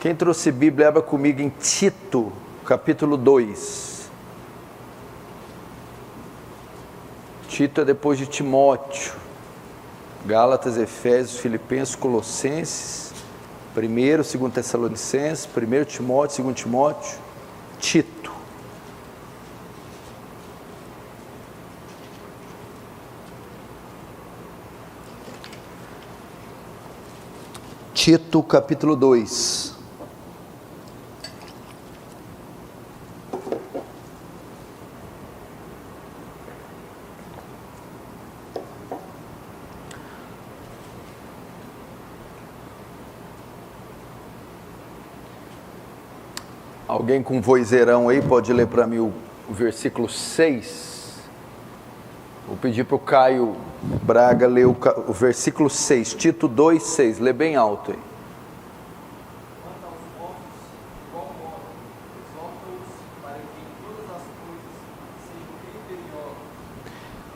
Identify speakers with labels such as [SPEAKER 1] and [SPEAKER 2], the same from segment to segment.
[SPEAKER 1] Quem trouxe Bíblia, abra comigo em Tito, capítulo 2. Tito é depois de Timóteo. Gálatas, Efésios, Filipenses, Colossenses, 1º, 2º Tessalonicenses, 1º Timóteo, 2º Timóteo, Tito. Tito, capítulo 2. Alguém com vozeirão aí pode ler para mim o versículo 6? Vou pedir para o Caio Braga ler o versículo 6, Tito 2, 6, lê bem alto aí.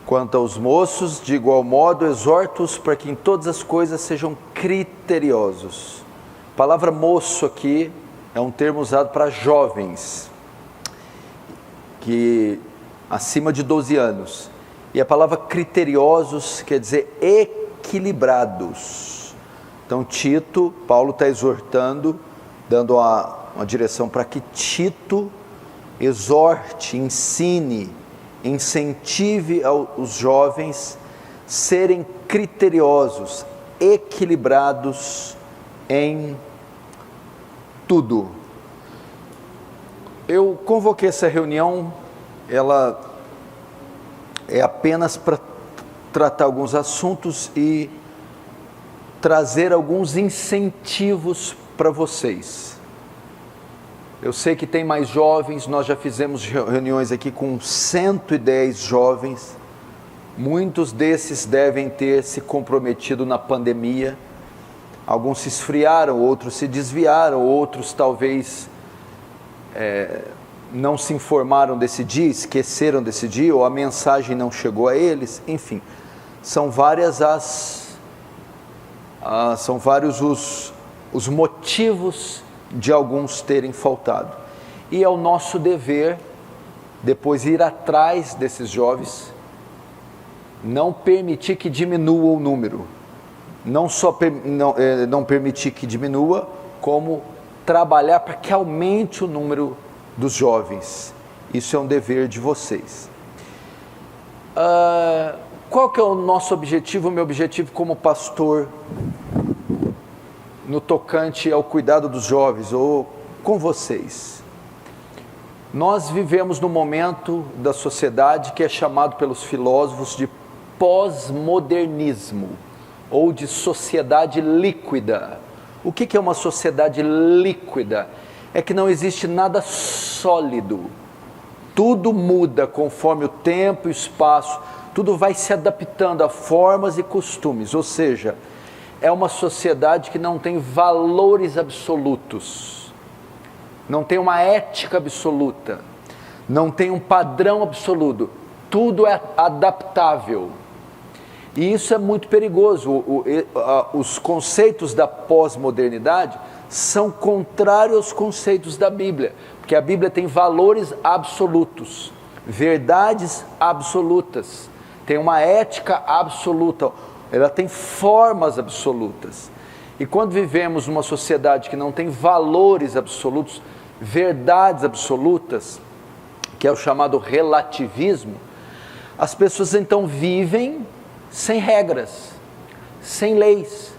[SPEAKER 1] Quanto aos moços, de igual modo, exorta-os para que em todas as coisas sejam criteriosos. A palavra moço aqui é um termo usado para jovens, que acima de 12 anos. E a palavra criteriosos quer dizer equilibrados. Então Tito, Paulo está exortando, dando uma direção para que Tito exorte, ensine, incentive os jovens serem criteriosos, equilibrados em tudo. Eu convoquei essa reunião, ela é apenas para tratar alguns assuntos e trazer alguns incentivos para vocês. Eu sei que tem mais jovens, nós já fizemos reuniões aqui com 110 jovens, muitos desses devem ter se comprometido na pandemia. Alguns se esfriaram, outros se desviaram, outros talvez não se informaram desse dia, esqueceram desse dia, ou a mensagem não chegou a eles, enfim. São vários os motivos de alguns terem faltado. E é o nosso dever, depois, ir atrás desses jovens, não permitir que diminua o número. Não só não permitir que diminua, como trabalhar para que aumente o número dos jovens. Isso é um dever de vocês. Qual que é o nosso objetivo, o meu objetivo como pastor, no tocante ao cuidado dos jovens, ou com vocês? Nós vivemos num momento da sociedade que é chamado pelos filósofos de pós-modernismo, ou de sociedade líquida. O que é uma sociedade líquida? É que não existe nada sólido, tudo muda conforme o tempo e o espaço, tudo vai se adaptando a formas e costumes, ou seja, é uma sociedade que não tem valores absolutos, não tem uma ética absoluta, não tem um padrão absoluto, tudo é adaptável. E isso é muito perigoso. Os conceitos da pós-modernidade são contrários aos conceitos da Bíblia, porque a Bíblia tem valores absolutos, verdades absolutas, tem uma ética absoluta, ela tem formas absolutas. E quando vivemos numa sociedade que não tem valores absolutos, verdades absolutas, que é o chamado relativismo, as pessoas então vivem sem regras, sem leis,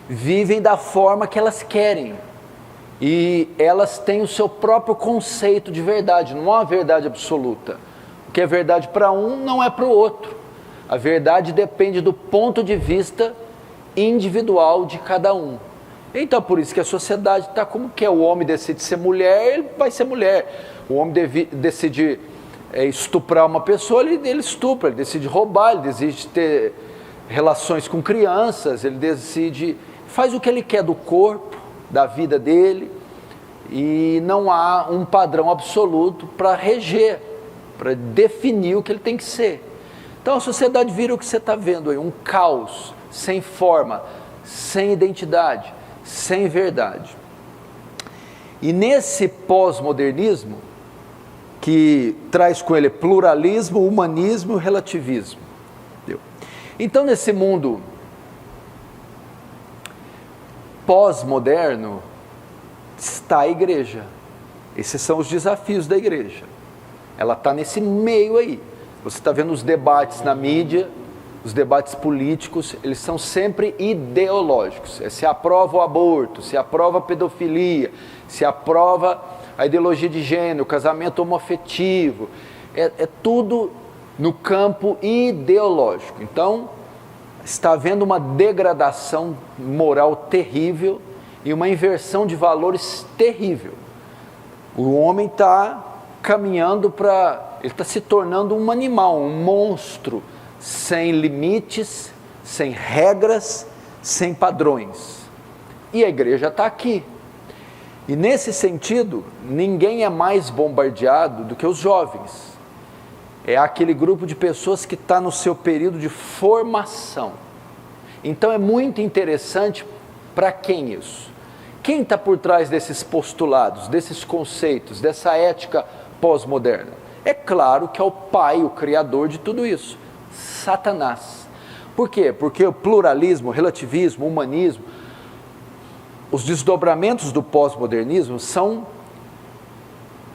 [SPEAKER 1] vivem da forma que elas querem, e elas têm o seu próprio conceito de verdade, não há uma verdade absoluta. O que é verdade para um não é para o outro. A verdade depende do ponto de vista individual de cada um. Então por isso que a sociedade está como que é. O homem decide ser mulher, ele vai ser mulher. O homem decide estuprar uma pessoa, ele estupra. Ele decide roubar, ele decide ter relações com crianças, ele decide, faz o que ele quer do corpo, da vida dele, e não há um padrão absoluto para reger, para definir o que ele tem que ser. Então a sociedade vira o que você está vendo aí, um caos, sem forma, sem identidade, sem verdade. E nesse pós-modernismo, que traz com ele pluralismo, humanismo e relativismo. Entendeu? Então, nesse mundo pós-moderno, está a igreja. Esses são os desafios da igreja. Ela está nesse meio aí. Você está vendo os debates na mídia, os debates políticos, eles são sempre ideológicos. Se aprova o aborto, se aprova a pedofilia, se aprova a ideologia de gênero, o casamento homoafetivo. É tudo no campo ideológico. Então, está havendo uma degradação moral terrível e uma inversão de valores terrível. O homem está caminhando ele está se tornando um animal, um monstro, sem limites, sem regras, sem padrões. E a igreja está aqui. E nesse sentido, ninguém é mais bombardeado do que os jovens. É aquele grupo de pessoas que está no seu período de formação. Então é muito interessante para quem isso? Quem está por trás desses postulados, desses conceitos, dessa ética pós-moderna? É claro que é o pai, o criador de tudo isso, Satanás. Por quê? Porque o pluralismo, o relativismo, o humanismo, os desdobramentos do pós-modernismo são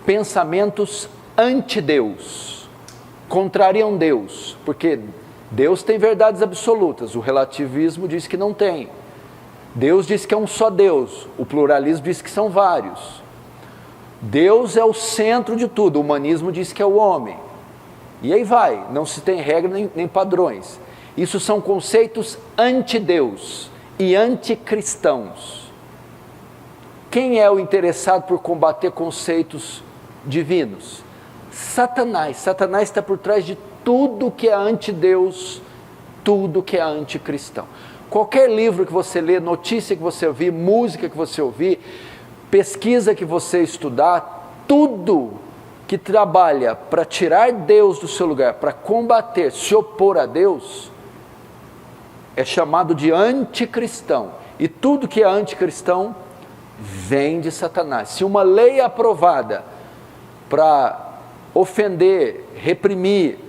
[SPEAKER 1] pensamentos anti-Deus, contrariam Deus, porque Deus tem verdades absolutas, o relativismo diz que não tem. Deus diz que é um só Deus, o pluralismo diz que são vários. Deus é o centro de tudo, o humanismo diz que é o homem. E aí vai, não se tem regra nem padrões. Isso são conceitos anti-Deus e anticristãos. Quem é o interessado por combater conceitos divinos? Satanás. Satanás está por trás de tudo que é anti-Deus, tudo que é anticristão. Qualquer livro que você lê, notícia que você ouvir, música que você ouvir, pesquisa que você estudar, tudo que trabalha para tirar Deus do seu lugar, para combater, se opor a Deus, é chamado de anticristão. E tudo que é anticristão vem de Satanás. Se uma lei é aprovada para ofender, reprimir,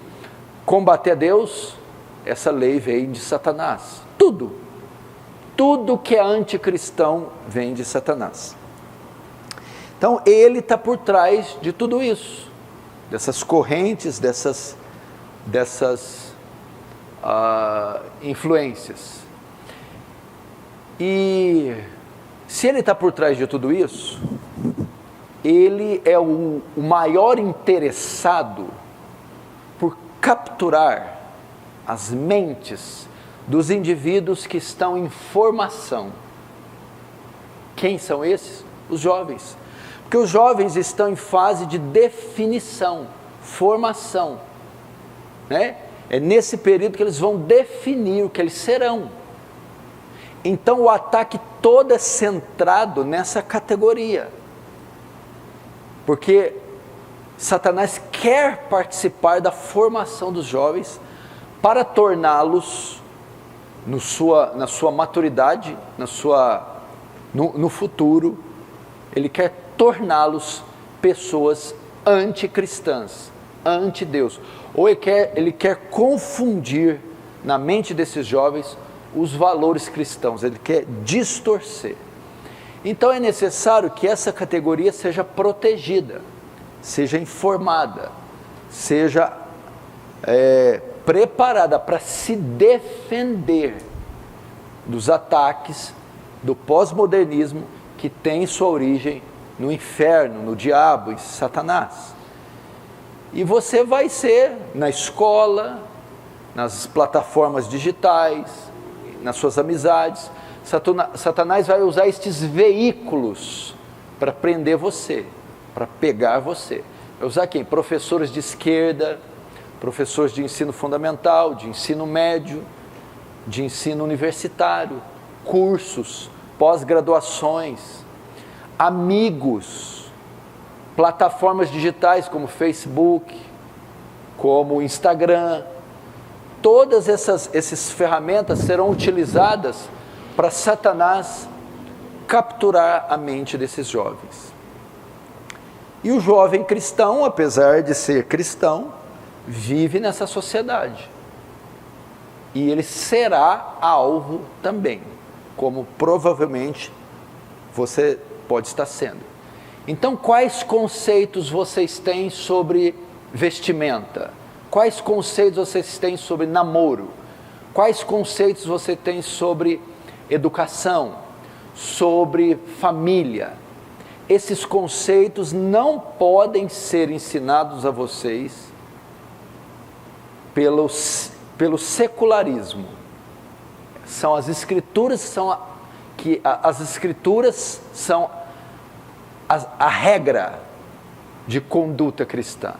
[SPEAKER 1] combater a Deus, essa lei vem de Satanás. Tudo que é anticristão vem de Satanás. Então ele está por trás de tudo isso, dessas correntes, dessas influências. E se ele está por trás de tudo isso, ele é o maior interessado por capturar as mentes dos indivíduos que estão em formação. Quem são esses? Os jovens. Porque os jovens estão em fase de definição, formação, né? É nesse período que eles vão definir o que eles serão. Então o ataque todo é centrado nessa categoria. Porque Satanás quer participar da formação dos jovens para torná-los na sua maturidade, no futuro, ele quer torná-los pessoas anticristãs, anti-Deus. Ou ele quer confundir na mente desses jovens os valores cristãos, ele quer distorcer. Então é necessário que essa categoria seja protegida, seja informada, seja preparada para se defender dos ataques do pós-modernismo que tem sua origem no inferno, no diabo, em Satanás. E você vai ser na escola, nas plataformas digitais, nas suas amizades. Satanás vai usar estes veículos para prender você, para pegar você. Vai usar quem? Professores de esquerda, professores de ensino fundamental, de ensino médio, de ensino universitário, cursos, pós-graduações, amigos, plataformas digitais como Facebook, como Instagram. Todas essas ferramentas serão utilizadas para Satanás capturar a mente desses jovens. E o jovem cristão, apesar de ser cristão, vive nessa sociedade. E ele será alvo também, como provavelmente você pode estar sendo. Então, quais conceitos vocês têm sobre vestimenta? Quais conceitos vocês têm sobre namoro? Quais conceitos você tem sobre educação? Sobre família? Esses conceitos não podem ser ensinados a vocês pelo secularismo. São as escrituras as escrituras são a regra de conduta cristã.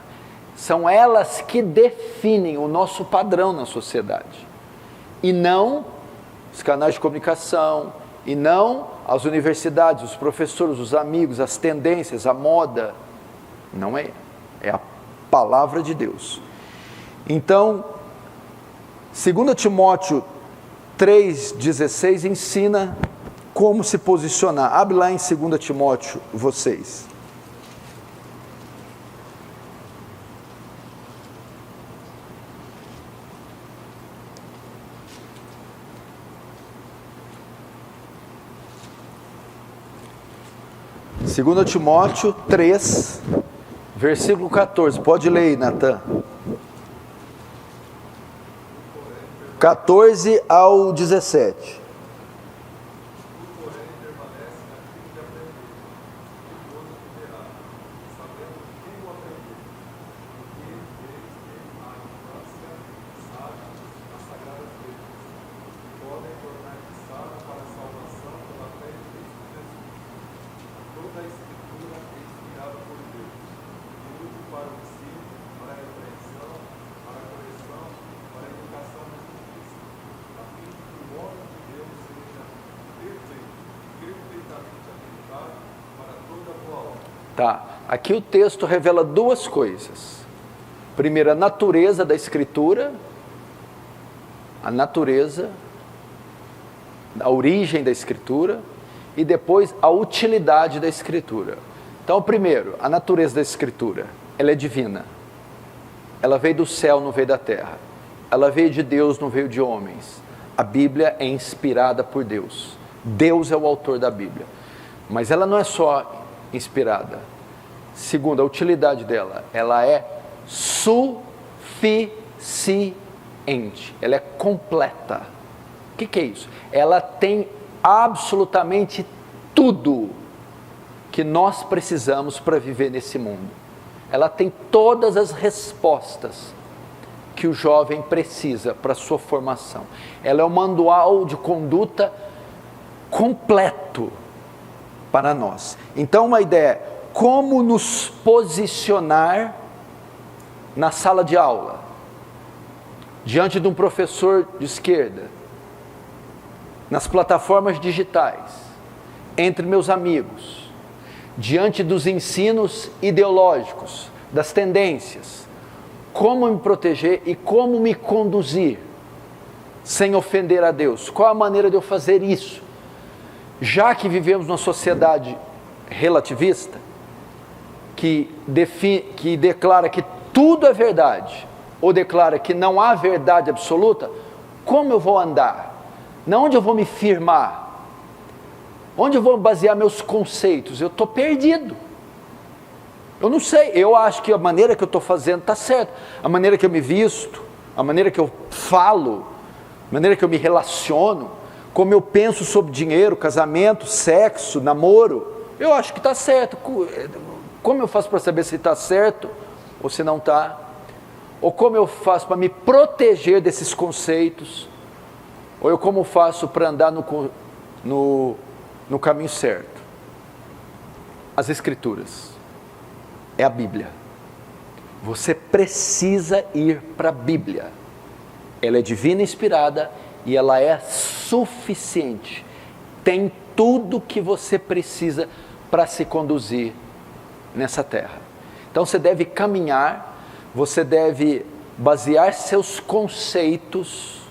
[SPEAKER 1] São elas que definem o nosso padrão na sociedade. E não os canais de comunicação, e não as universidades, os professores, os amigos, as tendências, a moda. Não é. É a palavra de Deus. Então, 2 Timóteo 3,16 ensina como se posicionar. Abre lá em 2 Timóteo, vocês. Segundo Timóteo 3, versículo 14. Pode ler aí, Natan. 14 ao 17. Tá, aqui o texto revela duas coisas. Primeiro, a natureza da Escritura, a natureza, a origem da Escritura, e depois a utilidade da Escritura. Então, primeiro, a natureza da Escritura, ela é divina. Ela veio do céu, não veio da terra. Ela veio de Deus, não veio de homens. A Bíblia é inspirada por Deus. Deus é o autor da Bíblia. Mas ela não é só inspirada. Segundo, a utilidade dela, ela é suficiente, ela é completa. O que é isso? Ela tem absolutamente tudo que nós precisamos para viver nesse mundo. Ela tem todas as respostas que o jovem precisa para a sua formação. Ela é um manual de conduta completo para nós. Então, uma ideia é como nos posicionar na sala de aula, diante de um professor de esquerda, nas plataformas digitais, entre meus amigos, diante dos ensinos ideológicos, das tendências, como me proteger e como me conduzir sem ofender a Deus. Qual a maneira de eu fazer isso? Já que vivemos numa sociedade relativista, que declara que tudo é verdade, ou declara que não há verdade absoluta, como eu vou andar? Onde eu vou me firmar? Onde eu vou basear meus conceitos? Eu estou perdido. Eu não sei, eu acho que a maneira que eu estou fazendo está certa. A maneira que eu me visto, a maneira que eu falo, a maneira que eu me relaciono, como eu penso sobre dinheiro, casamento, sexo, namoro, eu acho que está certo. Como eu faço para saber se está certo ou se não está? Ou como eu faço para me proteger desses conceitos? Ou eu como faço para andar no caminho certo? As Escrituras. É a Bíblia. Você precisa ir para a Bíblia. Ela é divina e inspirada e ela é suficiente. Tem tudo que você precisa para se conduzir nessa terra. Então você deve caminhar, você deve basear seus conceitos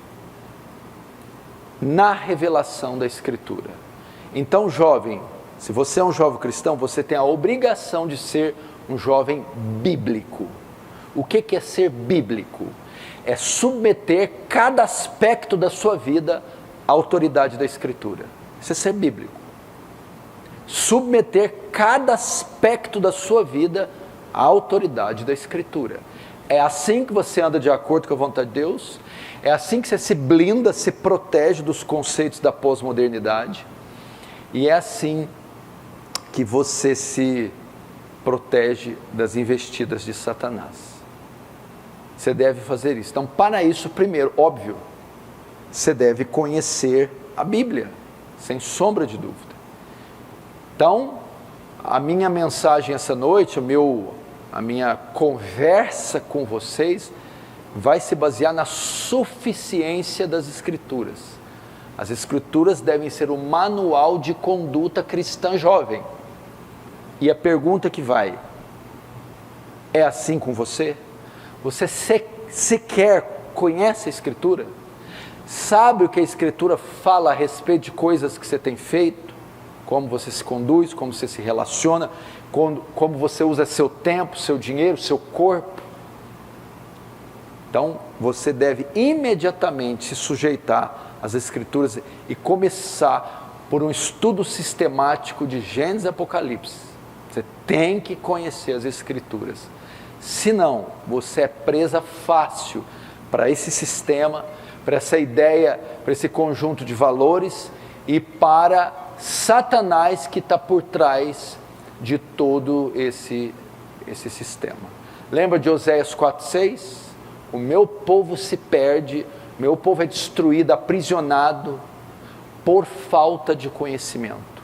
[SPEAKER 1] na revelação da Escritura. Então, jovem, se você é um jovem cristão, você tem a obrigação de ser um jovem bíblico. O que é ser bíblico? É submeter cada aspecto da sua vida à autoridade da Escritura. Isso é ser bíblico. Submeter cada aspecto da sua vida à autoridade da Escritura. É assim que você anda de acordo com a vontade de Deus, é assim que você se blinda, se protege dos conceitos da pós-modernidade, e é assim que você se protege das investidas de Satanás. Você deve fazer isso. Então, para isso, primeiro, óbvio, você deve conhecer a Bíblia, sem sombra de dúvida. Então, a minha mensagem essa noite, a minha conversa com vocês, vai se basear na suficiência das Escrituras. As Escrituras devem ser o manual de conduta cristã jovem. E a pergunta que vai, é assim com você? Você sequer conhece a Escritura? Sabe o que a Escritura fala a respeito de coisas que você tem feito? Como você se conduz, como você se relaciona, como você usa seu tempo, seu dinheiro, seu corpo? Então, você deve imediatamente se sujeitar às Escrituras e começar por um estudo sistemático de Gênesis e Apocalipse. Você tem que conhecer as Escrituras. Senão, você é presa fácil para esse sistema, para essa ideia, para esse conjunto de valores e para Satanás que está por trás de todo esse sistema. Lembra de Oséias 4,6? O meu povo se perde, meu povo é destruído, aprisionado por falta de conhecimento.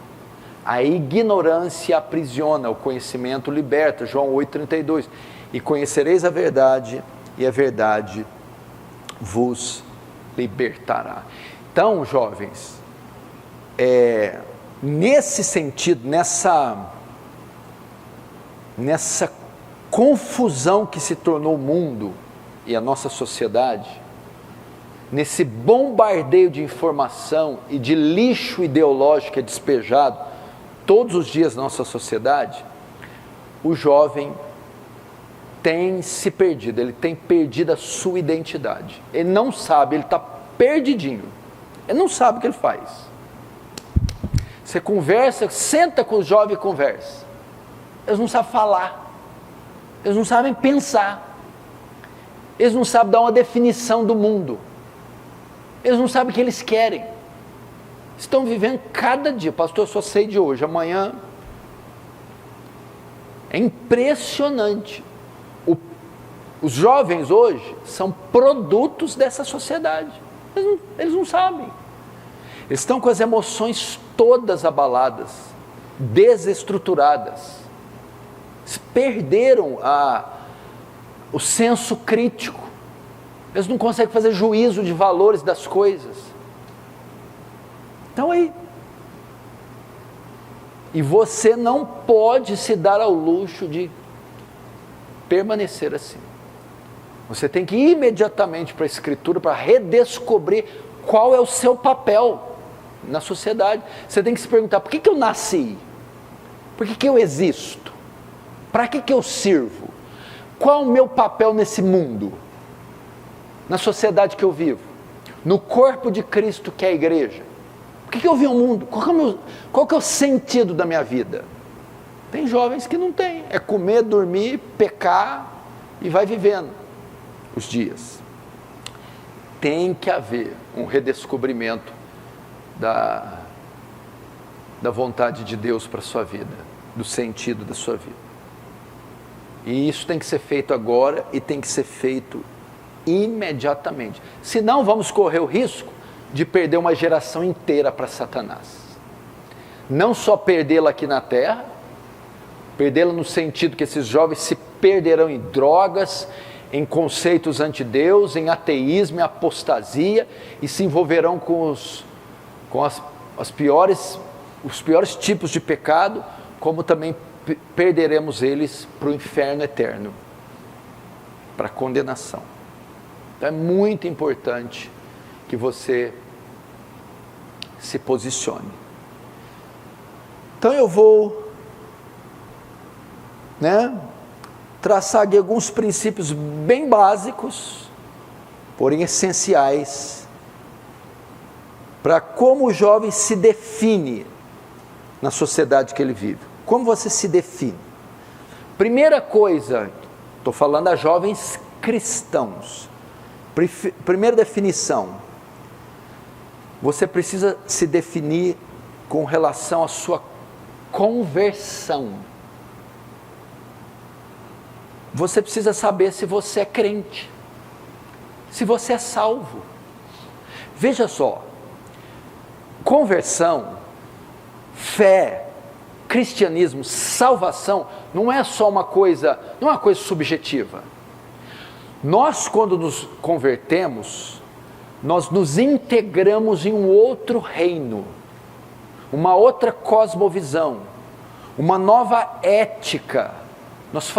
[SPEAKER 1] A ignorância aprisiona, o conhecimento liberta, João 8,32. E conhecereis a verdade, e a verdade vos libertará. Então, jovens, nesse sentido, nessa confusão que se tornou o mundo e a nossa sociedade, nesse bombardeio de informação e de lixo ideológico que é despejado todos os dias na nossa sociedade, o jovem tem se perdido, ele tem perdido a sua identidade. Ele não sabe, ele está perdidinho. Ele não sabe o que ele faz. Você conversa, senta com os jovens e conversa. Eles não sabem falar. Eles não sabem pensar. Eles não sabem dar uma definição do mundo. Eles não sabem o que eles querem. Estão vivendo cada dia. Pastor, eu só sei de hoje, amanhã. É impressionante. Os jovens hoje são produtos dessa sociedade. Eles não sabem. Eles estão com as emoções todas abaladas, desestruturadas. Eles perderam o senso crítico. Eles não conseguem fazer juízo de valores das coisas. Então aí. E você não pode se dar ao luxo de permanecer assim. Você tem que ir imediatamente para a Escritura para redescobrir qual é o seu papel na sociedade. Você tem que se perguntar, por que eu nasci? Por que eu existo? Para que eu sirvo? Qual o meu papel nesse mundo? Na sociedade que eu vivo? No corpo de Cristo que é a igreja? Por que eu vi o mundo? Qual que é o sentido da minha vida? Tem jovens que não tem. É comer, dormir, pecar e vai vivendo os dias. Tem que haver um redescobrimento da vontade de Deus para a sua vida, do sentido da sua vida. E isso tem que ser feito agora e tem que ser feito imediatamente. Senão vamos correr o risco de perder uma geração inteira para Satanás. Não só perdê-la aqui na terra, perdê-la no sentido que esses jovens se perderão em drogas, em conceitos anti-Deus, em ateísmo, em apostasia, e se envolverão com os piores tipos de pecado, como também perderemos eles para o inferno eterno, para a condenação. Então é muito importante que você se posicione. Então eu vou né, traçar aqui alguns princípios bem básicos, porém essenciais, para como o jovem se define na sociedade que ele vive. Como você se define? Primeira coisa, estou falando a jovens cristãos. Primeira definição, você precisa se definir com relação à sua conversão. Você precisa saber se você é crente, se você é salvo. Veja só, conversão, fé, cristianismo, salvação, não é só uma coisa, não é uma coisa subjetiva. Nós, quando nos convertemos, nós nos integramos em um outro reino, uma outra cosmovisão, uma nova ética. Nós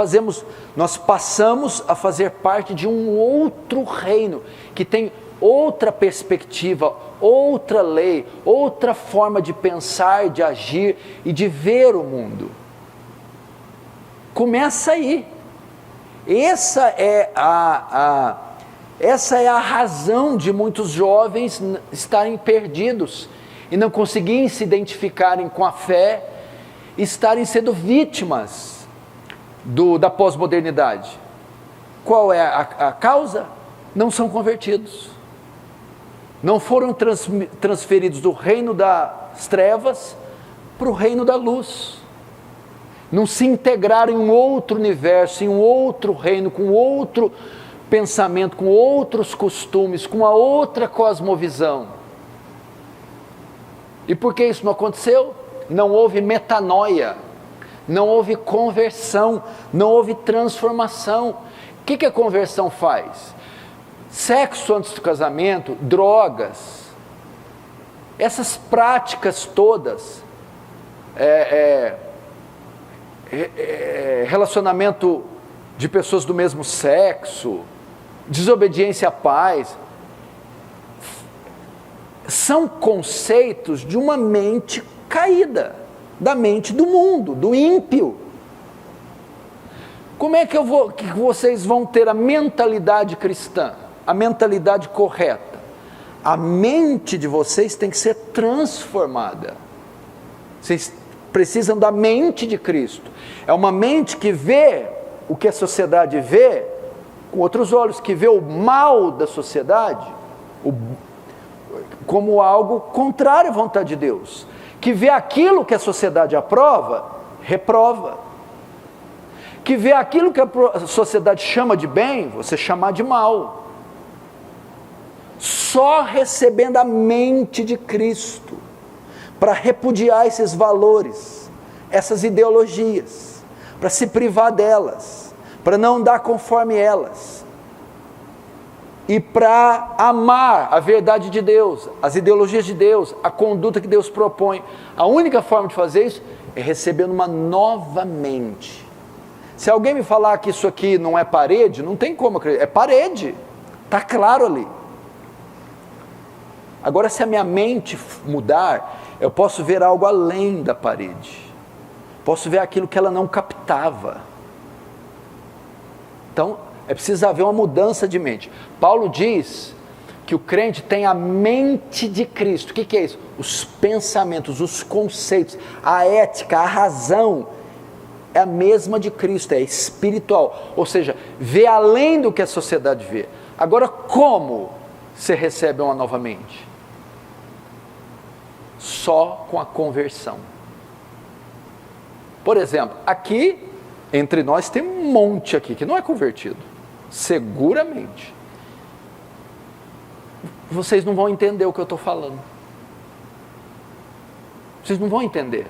[SPEAKER 1] passamos a fazer parte de um outro reino, que tem outra perspectiva, outra lei, outra forma de pensar, de agir e de ver o mundo. Começa aí. Essa é a razão de muitos jovens estarem perdidos e não conseguirem se identificarem com a fé, estarem sendo vítimas da pós-modernidade. Qual é a causa? Não são convertidos. Não foram transferidos do reino das trevas para o reino da luz. Não se integraram em um outro universo, em um outro reino, com outro pensamento, com outros costumes, com uma outra cosmovisão. E por que isso não aconteceu? Não houve metanoia, não houve conversão, não houve transformação. O que a conversão faz? Sexo antes do casamento, drogas, essas práticas todas, relacionamento de pessoas do mesmo sexo, desobediência à pais, são conceitos de uma mente caída, da mente do mundo, do ímpio. Como é que vocês vão ter a mentalidade cristã, a mentalidade correta? A mente de vocês tem que ser transformada. Vocês precisam da mente de Cristo. É uma mente que vê o que a sociedade vê com outros olhos, que vê o mal da sociedade como algo contrário à vontade de Deus, que vê aquilo que a sociedade aprova, reprova, que vê aquilo que a sociedade chama de bem, você chamar de mal. Só recebendo a mente de Cristo para repudiar esses valores, essas ideologias, para se privar delas, para não dar conforme elas, e para amar a verdade de Deus, as ideologias de Deus, a conduta que Deus propõe. A única forma de fazer isso é recebendo uma nova mente. Se alguém me falar que isso aqui não é parede, não tem como acreditar, é parede, está claro ali. Agora, se a minha mente mudar, eu posso ver algo além da parede, posso ver aquilo que ela não captava. Então, é preciso haver uma mudança de mente. Paulo diz que o crente tem a mente de Cristo. O que é isso? Os pensamentos, os conceitos, a ética, a razão é a mesma de Cristo, é espiritual, ou seja, vê além do que a sociedade vê. Agora, como você recebe uma nova mente? Só com a conversão. Por exemplo, aqui entre nós tem um monte aqui que não é convertido, seguramente. Vocês não vão entender o que eu estou falando. Vocês não vão entender.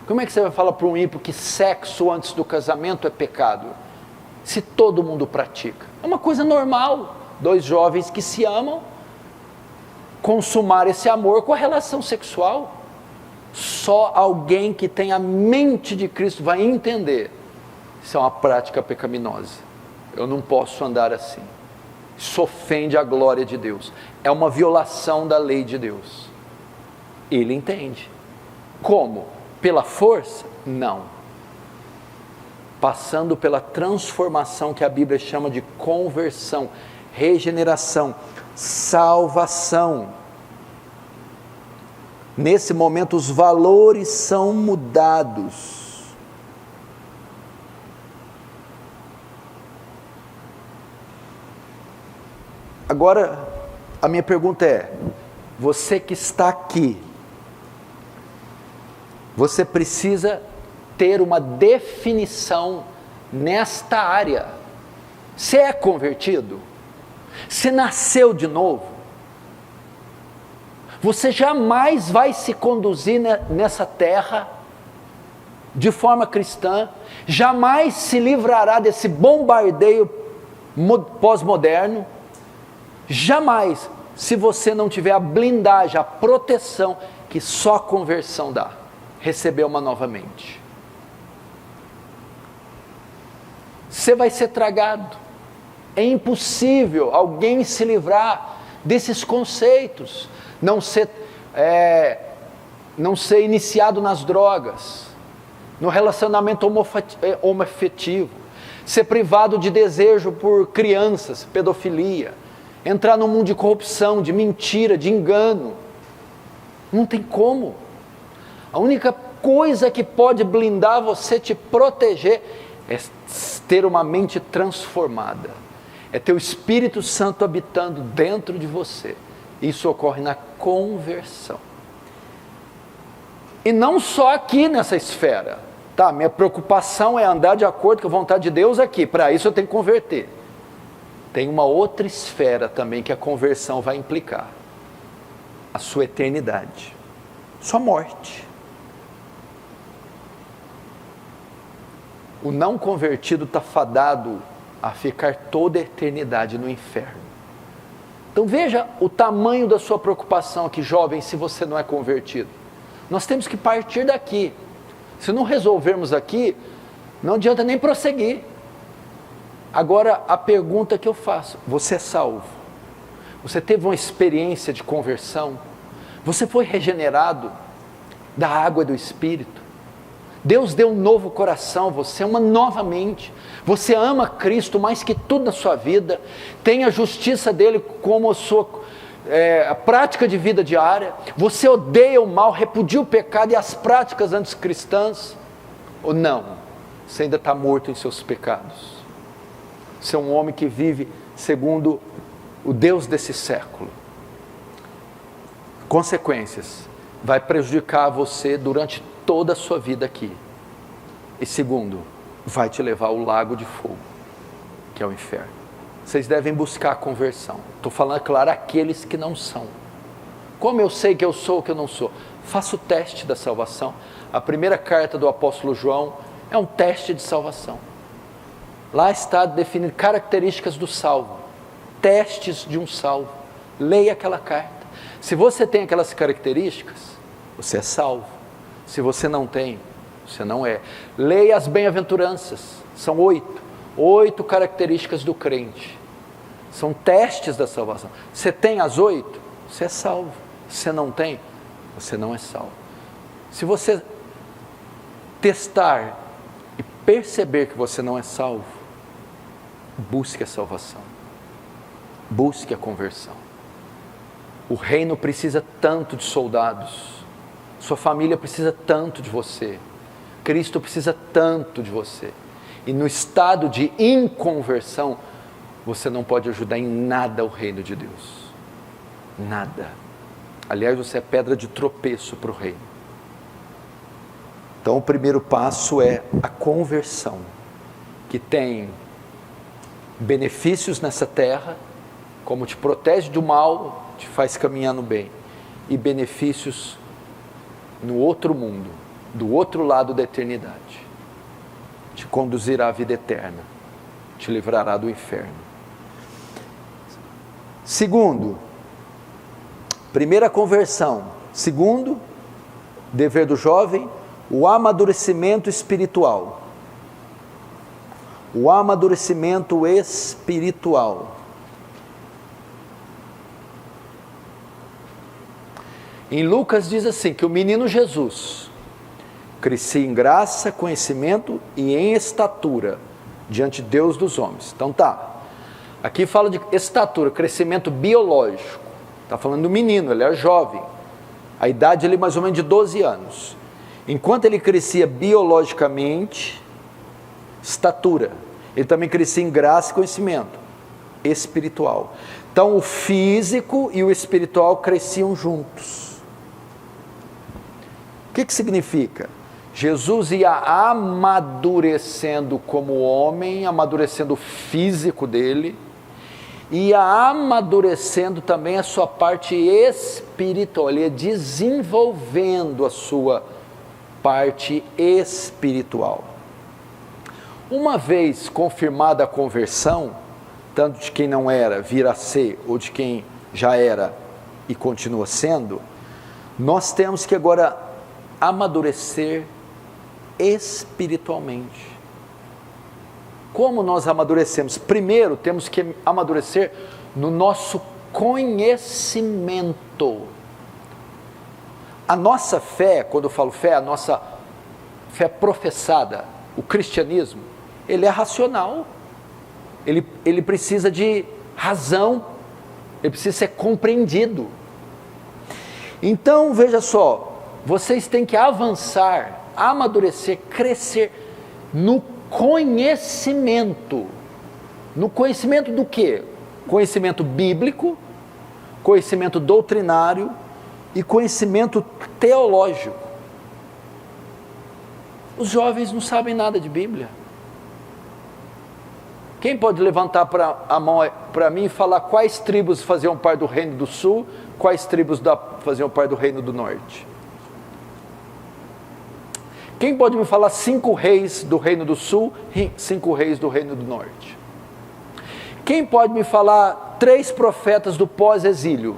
[SPEAKER 1] Como é que você vai falar para um ímpio que sexo antes do casamento é pecado, se todo mundo pratica? É uma coisa normal, dois jovens que se amam, consumar esse amor com a relação sexual. Só alguém que tem a mente de Cristo vai entender. Isso é uma prática pecaminosa. Eu não posso andar assim. Isso ofende a glória de Deus. É uma violação da lei de Deus. Ele entende. Como? Pela força? Não. passando pela transformação que a Bíblia chama de conversão, regeneração, salvação. Nesse momento os valores são mudados. Agora, a minha pergunta é: você que está aqui, você precisa ter uma definição nesta área. Você é convertido? Você nasceu de novo? Você jamais vai se conduzir nessa terra de forma cristã, jamais se livrará desse bombardeio pós-moderno, jamais, se você não tiver a blindagem, a proteção que só a conversão dá, receber uma nova mente. Você vai ser tragado. É impossível alguém se livrar desses conceitos, não ser iniciado nas drogas, no relacionamento homoafetivo, ser privado de desejo por crianças, pedofilia, entrar num mundo de corrupção, de mentira, de engano. Não tem como. A única coisa que pode blindar você, te proteger, é ter uma mente transformada, é ter o Espírito Santo habitando dentro de você. Isso ocorre na conversão. E não só aqui nessa esfera, tá? Minha preocupação é andar de acordo com a vontade de Deus aqui, para isso eu tenho que converter. Tem uma outra esfera também que a conversão vai implicar: a sua eternidade, sua morte. O não convertido está fadado a ficar toda a eternidade no inferno. Então veja o tamanho da sua preocupação aqui, jovem, se você não é convertido. Nós temos que partir daqui. Se não resolvermos aqui, não adianta nem prosseguir. Agora a pergunta que eu faço: você é salvo? Você teve uma experiência de conversão? Você foi regenerado da água e do Espírito? Deus deu um novo coração, você é uma nova mente, você ama Cristo mais que tudo na sua vida, tem a justiça dele como a sua a prática de vida diária, você odeia o mal, repudia o pecado e as práticas anticristãs, ou não? Você ainda está morto em seus pecados, você é um homem que vive segundo o Deus desse século. Consequências: vai prejudicar você durante toda a sua vida aqui. E segundo, vai te levar ao lago de fogo, que é o inferno. Vocês devem buscar a conversão. Estou falando, claro, aqueles que não são. Como eu sei que eu sou ou que eu não sou? Faça o teste da salvação. A primeira carta do apóstolo João é um teste de salvação. Lá está definido características do salvo, testes de um salvo. Leia aquela carta. Se você tem aquelas características, você é salvo. Se você não tem, você não é. Leia as bem-aventuranças, são 8 características do crente, são testes da salvação. Você tem as 8, você é salvo. Se você não tem, você não é salvo. Se você testar e perceber que você não é salvo, busque a salvação, busque a conversão. O reino precisa tanto de soldados, sua família precisa tanto de você, Cristo precisa tanto de você, e no estado de inconversão, você não pode ajudar em nada o reino de Deus, nada. Aliás, você é pedra de tropeço para o reino. Então o primeiro passo é a conversão, que tem benefícios nessa terra, como te protege do mal, te faz caminhar no bem, e benefícios no outro mundo, do outro lado da eternidade. Te conduzirá à vida eterna, te livrará do inferno. Segundo, primeira conversão. Segundo, dever do jovem, o amadurecimento espiritual. O amadurecimento espiritual. Em Lucas diz assim, que o menino Jesus Cresci em graça, conhecimento e em estatura diante de Deus dos homens. Então tá, aqui fala de estatura, crescimento biológico. Está falando do menino, ele é jovem. A idade ali mais ou menos de 12 anos. Enquanto ele crescia biologicamente, estatura. Ele também crescia em graça e conhecimento espiritual. Então o físico e o espiritual cresciam juntos. O que significa? Jesus ia amadurecendo como homem, amadurecendo o físico dele, ia amadurecendo também a sua parte espiritual, ele ia desenvolvendo a sua parte espiritual. Uma vez confirmada a conversão, tanto de quem não era vir a ser, ou de quem já era e continua sendo, nós temos que agora amadurecer espiritualmente. Como nós amadurecemos? Primeiro, temos que amadurecer no nosso conhecimento. A nossa fé, quando eu falo fé, a nossa fé professada, o cristianismo, ele é racional. Ele precisa de razão, ele precisa ser compreendido. Então, veja só, vocês têm que avançar, amadurecer, crescer no conhecimento. No conhecimento do quê? Conhecimento bíblico, conhecimento doutrinário e conhecimento teológico. Os jovens não sabem nada de Bíblia. Quem pode levantar a mão para mim e falar quais tribos faziam parte do reino do sul, quais tribos faziam parte do reino do norte? Quem pode me falar 5 reis do reino do sul e 5 reis do reino do norte? Quem pode me falar 3 profetas do pós-exílio?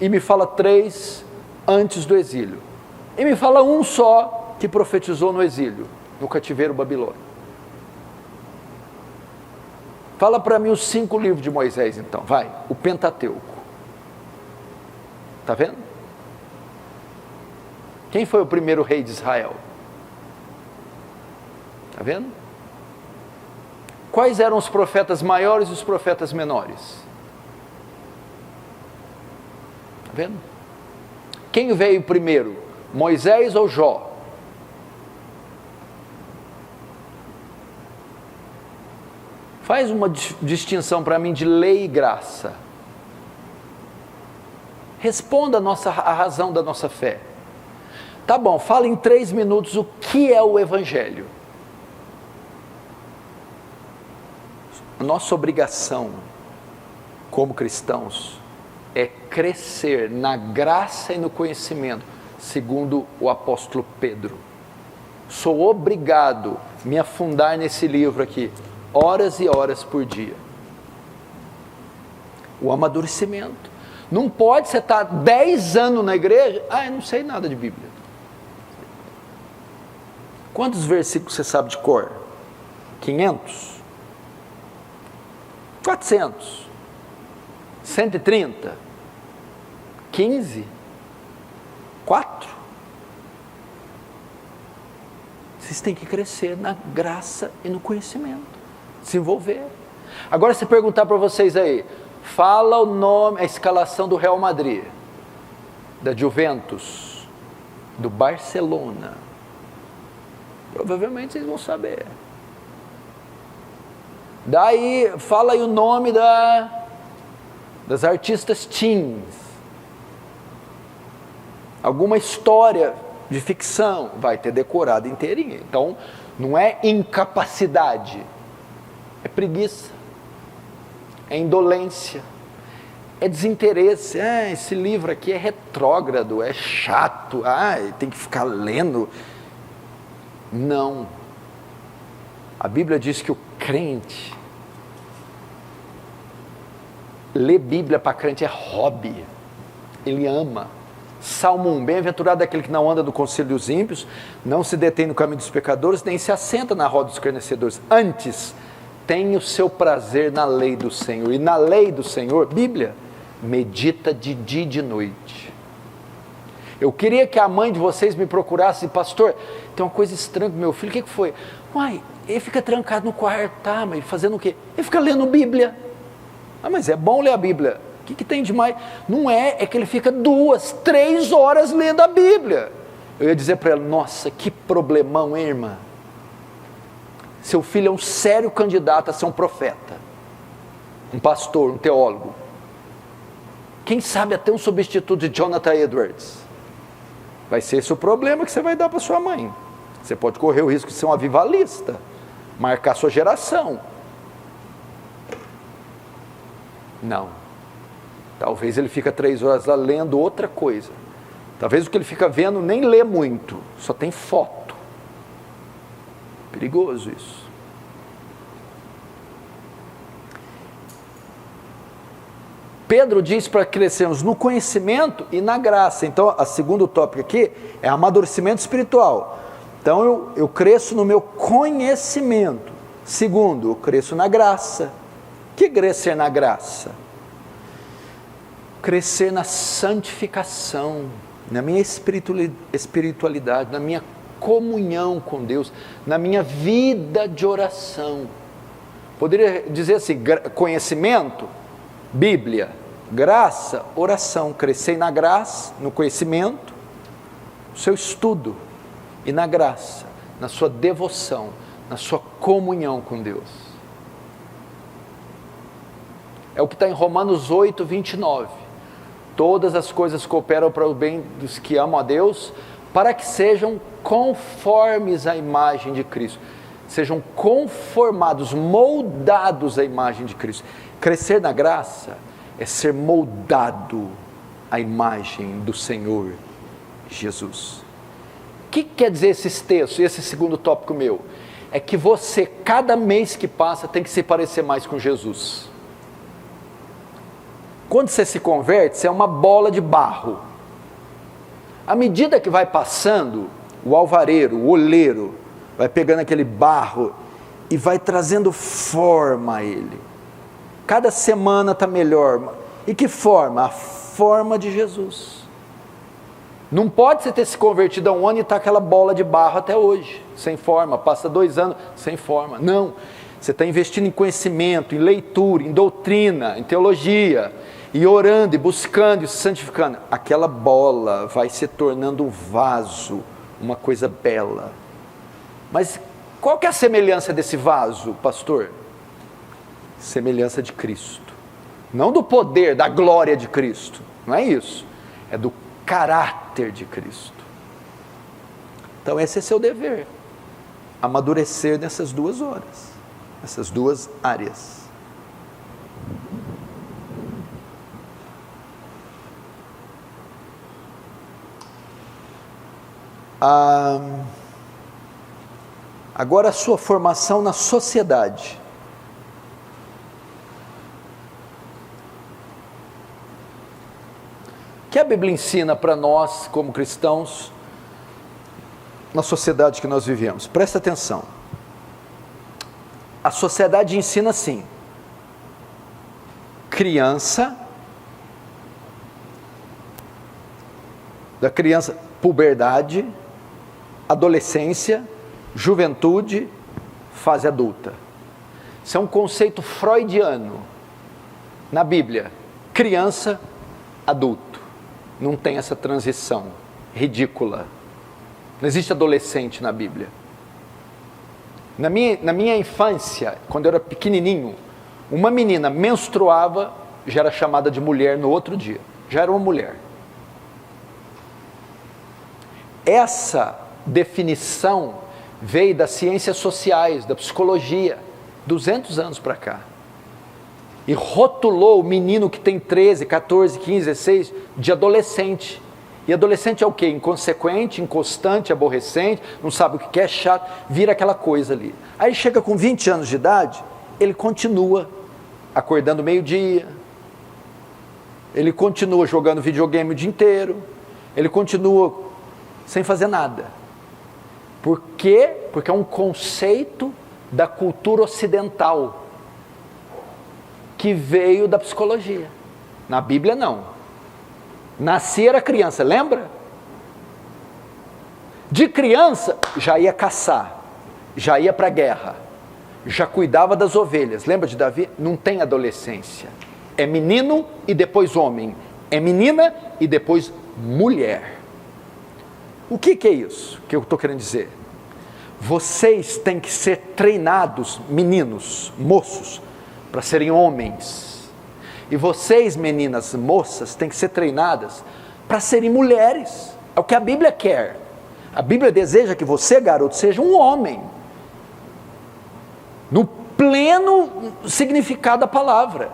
[SPEAKER 1] E me fala 3 antes do exílio. E me fala um só que profetizou no exílio, no cativeiro babilônico. Fala para mim os 5 livros de Moisés então, vai, o Pentateuco. Está vendo? Quem foi o primeiro rei de Israel? Está vendo? Quais eram os profetas maiores e os profetas menores? Está vendo? Quem veio primeiro, Moisés ou Jó? Faz uma distinção para mim de lei e graça. Responda a razão da nossa fé. Tá bom, fala em 3 minutos o que é o Evangelho. A nossa obrigação como cristãos é crescer na graça e no conhecimento, segundo o apóstolo Pedro. Sou obrigado a me afundar nesse livro aqui, horas e horas por dia. O amadurecimento. Não pode você estar 10 anos na igreja, eu não sei nada de Bíblia. Quantos versículos você sabe de cor? 500? 400? 130? 15? 4? Vocês têm que crescer na graça e no conhecimento, se envolver. Agora, se perguntar para vocês aí, fala o nome, a escalação do Real Madrid, da Juventus, do Barcelona, provavelmente vocês vão saber. Daí, fala aí o nome das artistas teens, alguma história de ficção, vai ter decorado inteirinha. Então, não é incapacidade, é preguiça, é indolência, é desinteresse. Esse livro aqui é retrógrado, é chato, tem que ficar lendo. Não. A Bíblia diz que o crente, ler Bíblia para crente é hobby, ele ama. Salmo 1, bem-aventurado aquele que não anda no conselho dos ímpios, não se detém no caminho dos pecadores, nem se assenta na roda dos escarnecedores. Antes, tem o seu prazer na lei do Senhor. E na lei do Senhor, Bíblia, medita de dia e de noite. Eu queria que a mãe de vocês me procurasse, pastor, tem uma coisa estranha com meu filho, o que foi? Uai, ele fica trancado no quarto, tá, mas fazendo o quê? Ele fica lendo Bíblia. Ah, mas é bom ler a Bíblia. O que tem de mais? Não é que ele fica 2, 3 horas lendo a Bíblia. Eu ia dizer para ela, nossa, que problemão, hein, irmã? Seu filho é um sério candidato a ser um profeta, um pastor, um teólogo. Quem sabe até um substituto de Jonathan Edwards. Vai ser esse o problema que você vai dar para sua mãe. Você pode correr o risco de ser um avivalista, marcar sua geração. Não. Talvez ele fica 3 horas lá lendo outra coisa. Talvez o que ele fica vendo nem lê muito, só tem foto. Perigoso isso. Pedro diz para crescermos no conhecimento e na graça. Então, a segundo tópico aqui é amadurecimento espiritual. Então, eu cresço no meu conhecimento. Segundo, eu cresço na graça. O que é crescer na graça? Crescer na santificação, na minha espiritualidade, na minha comunhão com Deus, na minha vida de oração. Poderia dizer assim, conhecimento, Bíblia, graça, oração. Crescer na graça, no conhecimento, no seu estudo, e na graça, na sua devoção, na sua comunhão com Deus. É o que está em Romanos 8, 29. Todas as coisas cooperam para o bem dos que amam a Deus, para que sejam conformes à imagem de Cristo. Sejam conformados, moldados à imagem de Cristo. Crescer na graça é ser moldado à imagem do Senhor Jesus. O que quer dizer esses textos, esse segundo tópico meu? É que você, cada mês que passa, tem que se parecer mais com Jesus. Quando você se converte, você é uma bola de barro. À medida que vai passando, o alvareiro, o oleiro, vai pegando aquele barro e vai trazendo forma a ele. Cada semana está melhor. E que forma? A forma de Jesus. Não pode você ter se convertido há um ano e estar aquela bola de barro até hoje, sem forma. Passa 2 anos sem forma. Não. Você está investindo em conhecimento, em leitura, em doutrina, em teologia, e orando, e buscando, e se santificando. Aquela bola vai se tornando um vaso, uma coisa bela. Mas qual que é a semelhança desse vaso, pastor? Semelhança de Cristo. Não do poder, da glória de Cristo. Não é isso. É do caráter de Cristo. Então esse é seu dever. Amadurecer nessas 2 horas. Essas 2 áreas. Agora a sua formação na sociedade. O que a Bíblia ensina para nós, como cristãos, na sociedade que nós vivemos? Presta atenção. A sociedade ensina assim: criança, da criança, puberdade, adolescência, juventude, fase adulta. Isso é um conceito freudiano na Bíblia. Criança, adulto. Não tem essa transição ridícula. Não existe adolescente na Bíblia. Na minha infância, quando eu era pequenininho, uma menina menstruava, já era chamada de mulher no outro dia. Já era uma mulher. Essa definição veio das ciências sociais, da psicologia, 200 anos para cá. E rotulou o menino que tem 13, 14, 15, 16 de adolescente. E adolescente é o quê? Inconsequente, inconstante, aborrecente, não sabe o que é, chato, vira aquela coisa ali. Aí chega com 20 anos de idade, ele continua acordando meio-dia, ele continua jogando videogame o dia inteiro, ele continua sem fazer nada. Por quê? Porque é um conceito da cultura ocidental, que veio da psicologia. Na Bíblia não. Nascia era criança, lembra? De criança, já ia caçar, já ia para a guerra, já cuidava das ovelhas. Lembra de Davi? Não tem adolescência. É menino e depois homem. É menina e depois mulher. O que é isso que eu estou querendo dizer? Vocês têm que ser treinados, meninos, moços, para serem homens. E vocês, meninas, moças, têm que ser treinadas para serem mulheres. É o que a Bíblia quer. A Bíblia deseja que você, garoto, seja um homem. No pleno significado da palavra.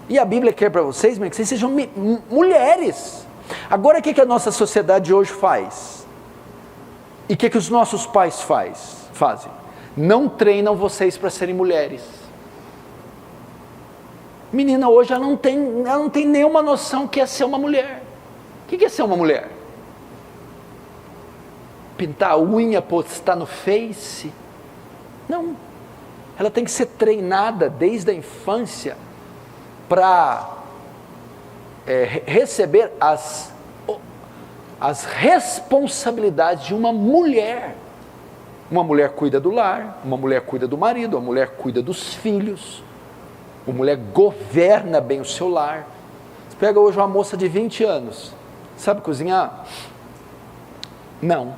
[SPEAKER 1] E a Bíblia quer para vocês, que vocês sejam mulheres. Agora, o que a nossa sociedade hoje faz? E o que os nossos pais fazem? Não treinam vocês para serem mulheres. Menina hoje, ela não tem nenhuma noção que é ser uma mulher. O que é ser uma mulher? Pintar a unha, postar no Face? Não. Ela tem que ser treinada desde a infância para receber as responsabilidades de uma mulher. Uma mulher cuida do lar, uma mulher cuida do marido, uma mulher cuida dos filhos, uma mulher governa bem o seu lar. Você pega hoje uma moça de 20 anos, sabe cozinhar? Não.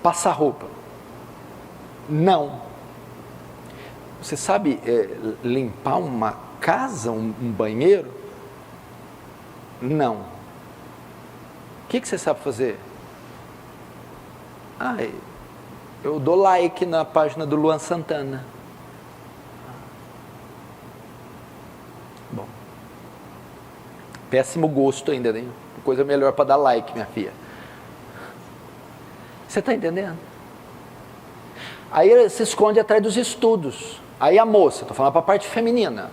[SPEAKER 1] Passar roupa? Não. Você sabe limpar uma casa, um banheiro? Não. O que você sabe fazer? Eu dou like na página do Luan Santana. Bom. Péssimo gosto ainda, né? Coisa melhor para dar like, minha filha. Você está entendendo? Aí ele se esconde atrás dos estudos. Aí a moça, estou falando para a parte feminina.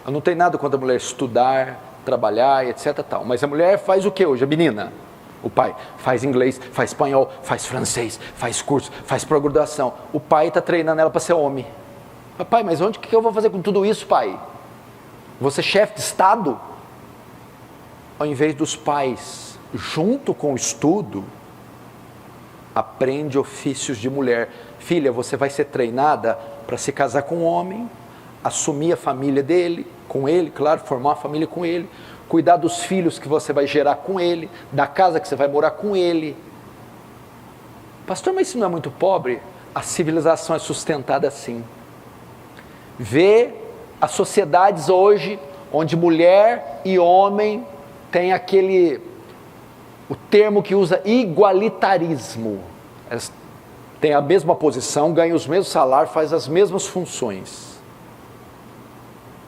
[SPEAKER 1] Eu não tenho nada contra a mulher estudar, trabalhar, etc. Tal. Mas a mulher faz o que hoje? A menina. O pai faz inglês, faz espanhol, faz francês, faz curso, faz pós-graduação. O pai está treinando ela para ser homem. Pai, mas onde que eu vou fazer com tudo isso, pai? Vou ser chefe de Estado? Ao invés dos pais, junto com o estudo, aprende ofícios de mulher. Filha, você vai ser treinada para se casar com um homem, assumir a família dele, com ele, claro, formar uma família com ele, cuidar dos filhos que você vai gerar com ele, da casa que você vai morar com ele. Pastor, mas isso não é muito pobre? A civilização é sustentada assim. Vê as sociedades hoje, onde mulher e homem tem o termo que usa igualitarismo. Elas têm a mesma posição, ganham os mesmos salários, fazem as mesmas funções.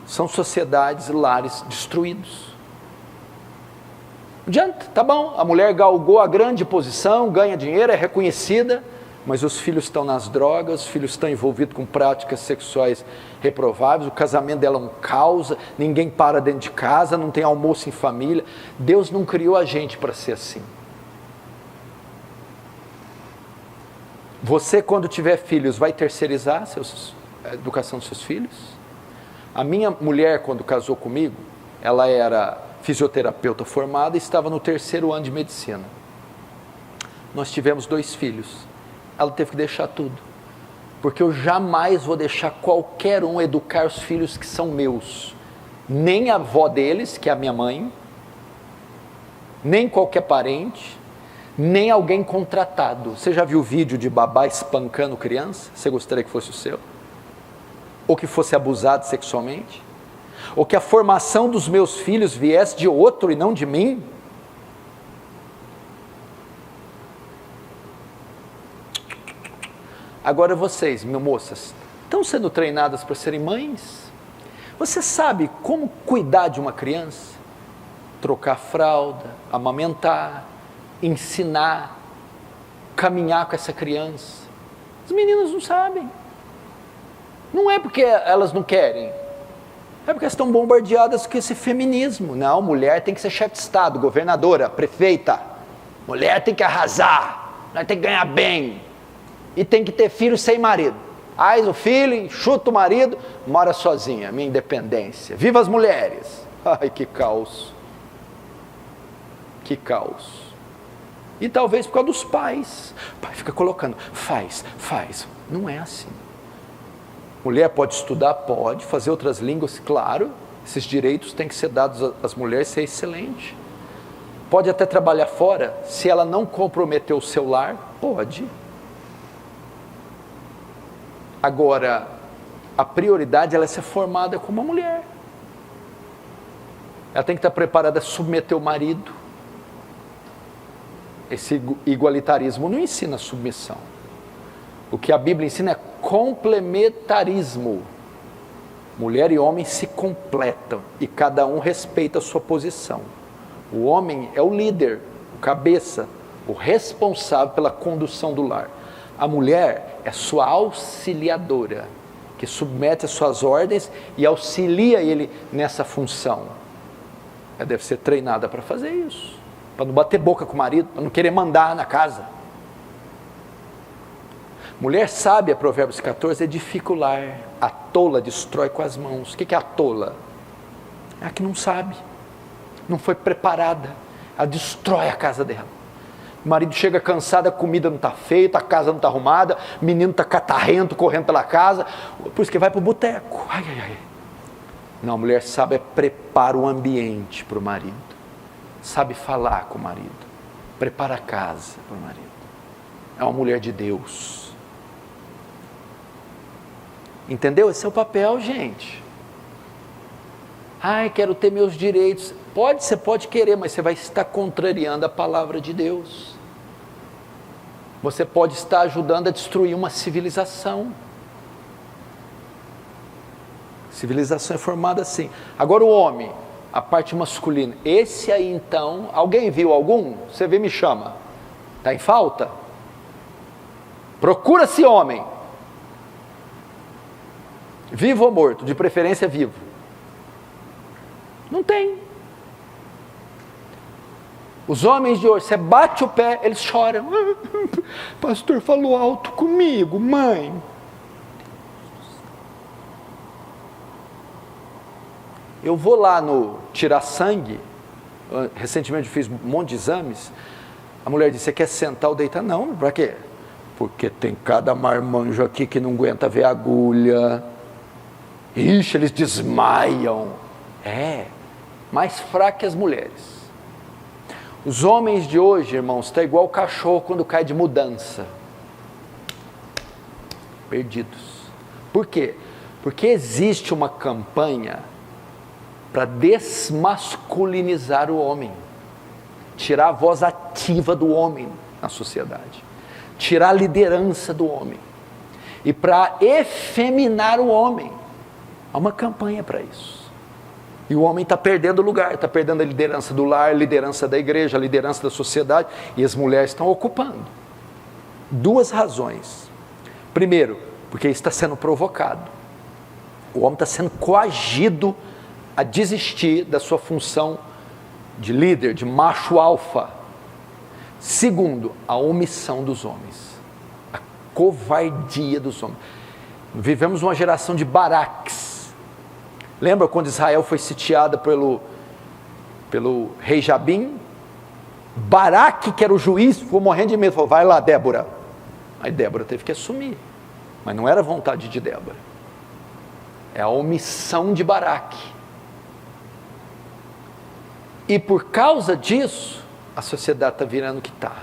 [SPEAKER 1] São sociedades e lares destruídos. Não adianta, tá bom, a mulher galgou a grande posição, ganha dinheiro, é reconhecida, mas os filhos estão nas drogas, os filhos estão envolvidos com práticas sexuais reprováveis, o casamento dela é um caos, ninguém para dentro de casa, não tem almoço em família. Deus não criou a gente para ser assim. Você, quando tiver filhos, vai terceirizar a educação dos seus filhos? A minha mulher, quando casou comigo, ela era fisioterapeuta formada e estava no 3º ano de medicina. Nós tivemos 2 filhos. Ela teve que deixar tudo. Porque eu jamais vou deixar qualquer um educar os filhos que são meus. Nem a avó deles, que é a minha mãe, nem qualquer parente, nem alguém contratado. Você já viu vídeo de babá espancando criança? Você gostaria que fosse o seu? Ou que fosse abusado sexualmente? Ou que a formação dos meus filhos viesse de outro e não de mim? Agora vocês, minhas moças, estão sendo treinadas para serem mães? Você sabe como cuidar de uma criança? Trocar fralda, amamentar, ensinar, caminhar com essa criança. As meninas não sabem. Não é porque elas não querem, é porque elas estão bombardeadas com esse feminismo. Não, mulher tem que ser chefe de Estado, governadora, prefeita. Mulher tem que arrasar, tem que ganhar bem. E tem que ter filho sem marido. Faz o filho, chuta o marido, mora sozinha, minha independência. Viva as mulheres! Ai, que caos! Que caos! E talvez por causa dos pais. O pai fica colocando, faz. Não é assim. Mulher pode estudar? Pode. Fazer outras línguas? Claro. Esses direitos têm que ser dados às mulheres, isso é excelente. Pode até trabalhar fora, se ela não comprometer o seu lar, pode. Agora, a prioridade ela é ser formada como uma mulher. Ela tem que estar preparada a submeter o marido. Esse igualitarismo não ensina submissão. O que a Bíblia ensina é complementarismo. Mulher e homem se completam e cada um respeita a sua posição. O homem é o líder, o cabeça, o responsável pela condução do lar. A mulher é sua auxiliadora, que submete as suas ordens e auxilia ele nessa função. Ela deve ser treinada para fazer isso, para não bater boca com o marido, para não querer mandar na casa. Mulher sábia, Provérbios 14, edifica o lar. A tola destrói com as mãos. O que é a tola? É a que não sabe, não foi preparada. Ela destrói a casa dela. O marido chega cansado, a comida não está feita, a casa não está arrumada, o menino está catarrento, correndo pela casa, por isso que vai para o boteco. Não, a mulher sábia prepara o ambiente para o marido, sabe falar com o marido, prepara a casa para o marido. É uma mulher de Deus. Entendeu? Esse é o papel, gente. Quero ter meus direitos. Você pode querer, mas você vai estar contrariando a palavra de Deus. Você pode estar ajudando a destruir uma civilização. Civilização é formada assim. Agora o homem, a parte masculina, esse aí então, alguém viu algum? Você vê, me chama. Está em falta? Procura-se homem. Vivo ou morto? De preferência vivo. Não tem. Os homens de hoje, você bate o pé, eles choram. Pastor falou alto comigo, mãe. Eu vou lá no tirar sangue, recentemente eu fiz um monte de exames, a mulher disse, você quer sentar ou deitar? Não, para quê? Porque tem cada marmanjo aqui que não aguenta ver a agulha. Ixi, eles desmaiam. Mais fraco que as mulheres. Os homens de hoje, irmãos, está igual o cachorro quando cai de mudança. Perdidos. Por quê? Porque existe uma campanha para desmasculinizar o homem, tirar a voz ativa do homem na sociedade, tirar a liderança do homem, e para efeminar o homem. Há uma campanha para isso. E o homem está perdendo lugar, está perdendo a liderança do lar, a liderança da igreja, a liderança da sociedade, e as mulheres estão ocupando. Duas razões. Primeiro, porque está sendo provocado. O homem está sendo coagido a desistir da sua função de líder, de macho alfa. Segundo, a omissão dos homens, a covardia dos homens. Vivemos uma geração de Baraques. Lembra quando Israel foi sitiada pelo rei Jabim? Baraque, que era o juiz, ficou morrendo de medo, falou, vai lá, Débora. Aí Débora teve que assumir, mas não era vontade de Débora, é a omissão de Baraque. E por causa disso, a sociedade está virando o que está.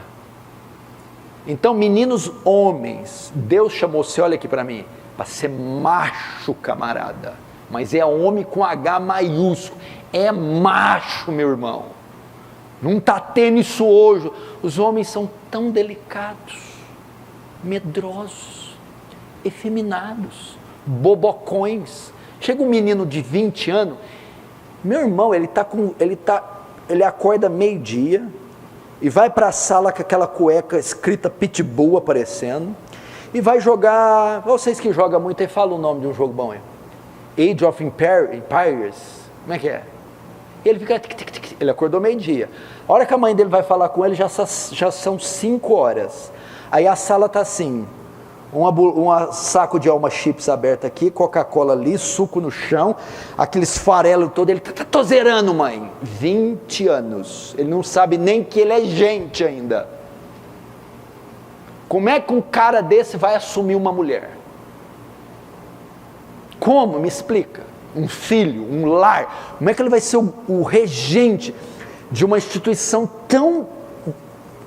[SPEAKER 1] Então, meninos homens, Deus chamou você, olha aqui para mim, para ser macho, camarada. Mas é homem com H maiúsculo, é macho, meu irmão. Não está tendo isso hoje. Os homens são tão delicados, medrosos, efeminados, bobocões. Chega um menino de 20 anos, meu irmão, ele acorda meio-dia e vai para a sala com aquela cueca escrita Pitbull aparecendo e vai jogar, vocês que jogam muito aí, fala o nome de um jogo bom aí. Age of Empires, como é que é? Ele fica, ele acordou meio-dia. A hora que a mãe dele vai falar com ele, já são 5 horas. Aí a sala está assim, um saco de Alma Chips aberto aqui, Coca-Cola ali, suco no chão, aqueles farelos todos, ele está tozerando, mãe. 20 anos, ele não sabe nem que ele é gente ainda. Como é que um cara desse vai assumir uma mulher? Como? Me explica. Um filho, um lar. Como é que ele vai ser o regente de uma instituição tão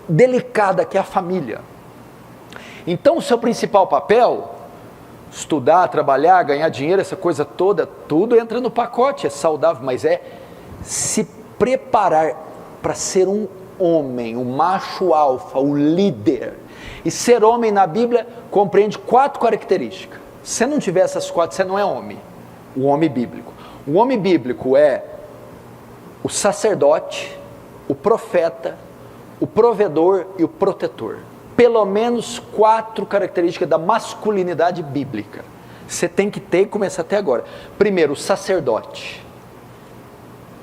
[SPEAKER 1] delicada que é a família? Então o seu principal papel, estudar, trabalhar, ganhar dinheiro, essa coisa toda, tudo entra no pacote, é saudável, mas é se preparar para ser um homem, um macho alfa, o líder. E ser homem na Bíblia compreende 4 características. Se não tiver essas 4, você não é homem. O homem bíblico. O homem bíblico é o sacerdote, o profeta, o provedor e o protetor. Pelo menos 4 características da masculinidade bíblica. Você tem que ter e começar até agora. Primeiro, o sacerdote.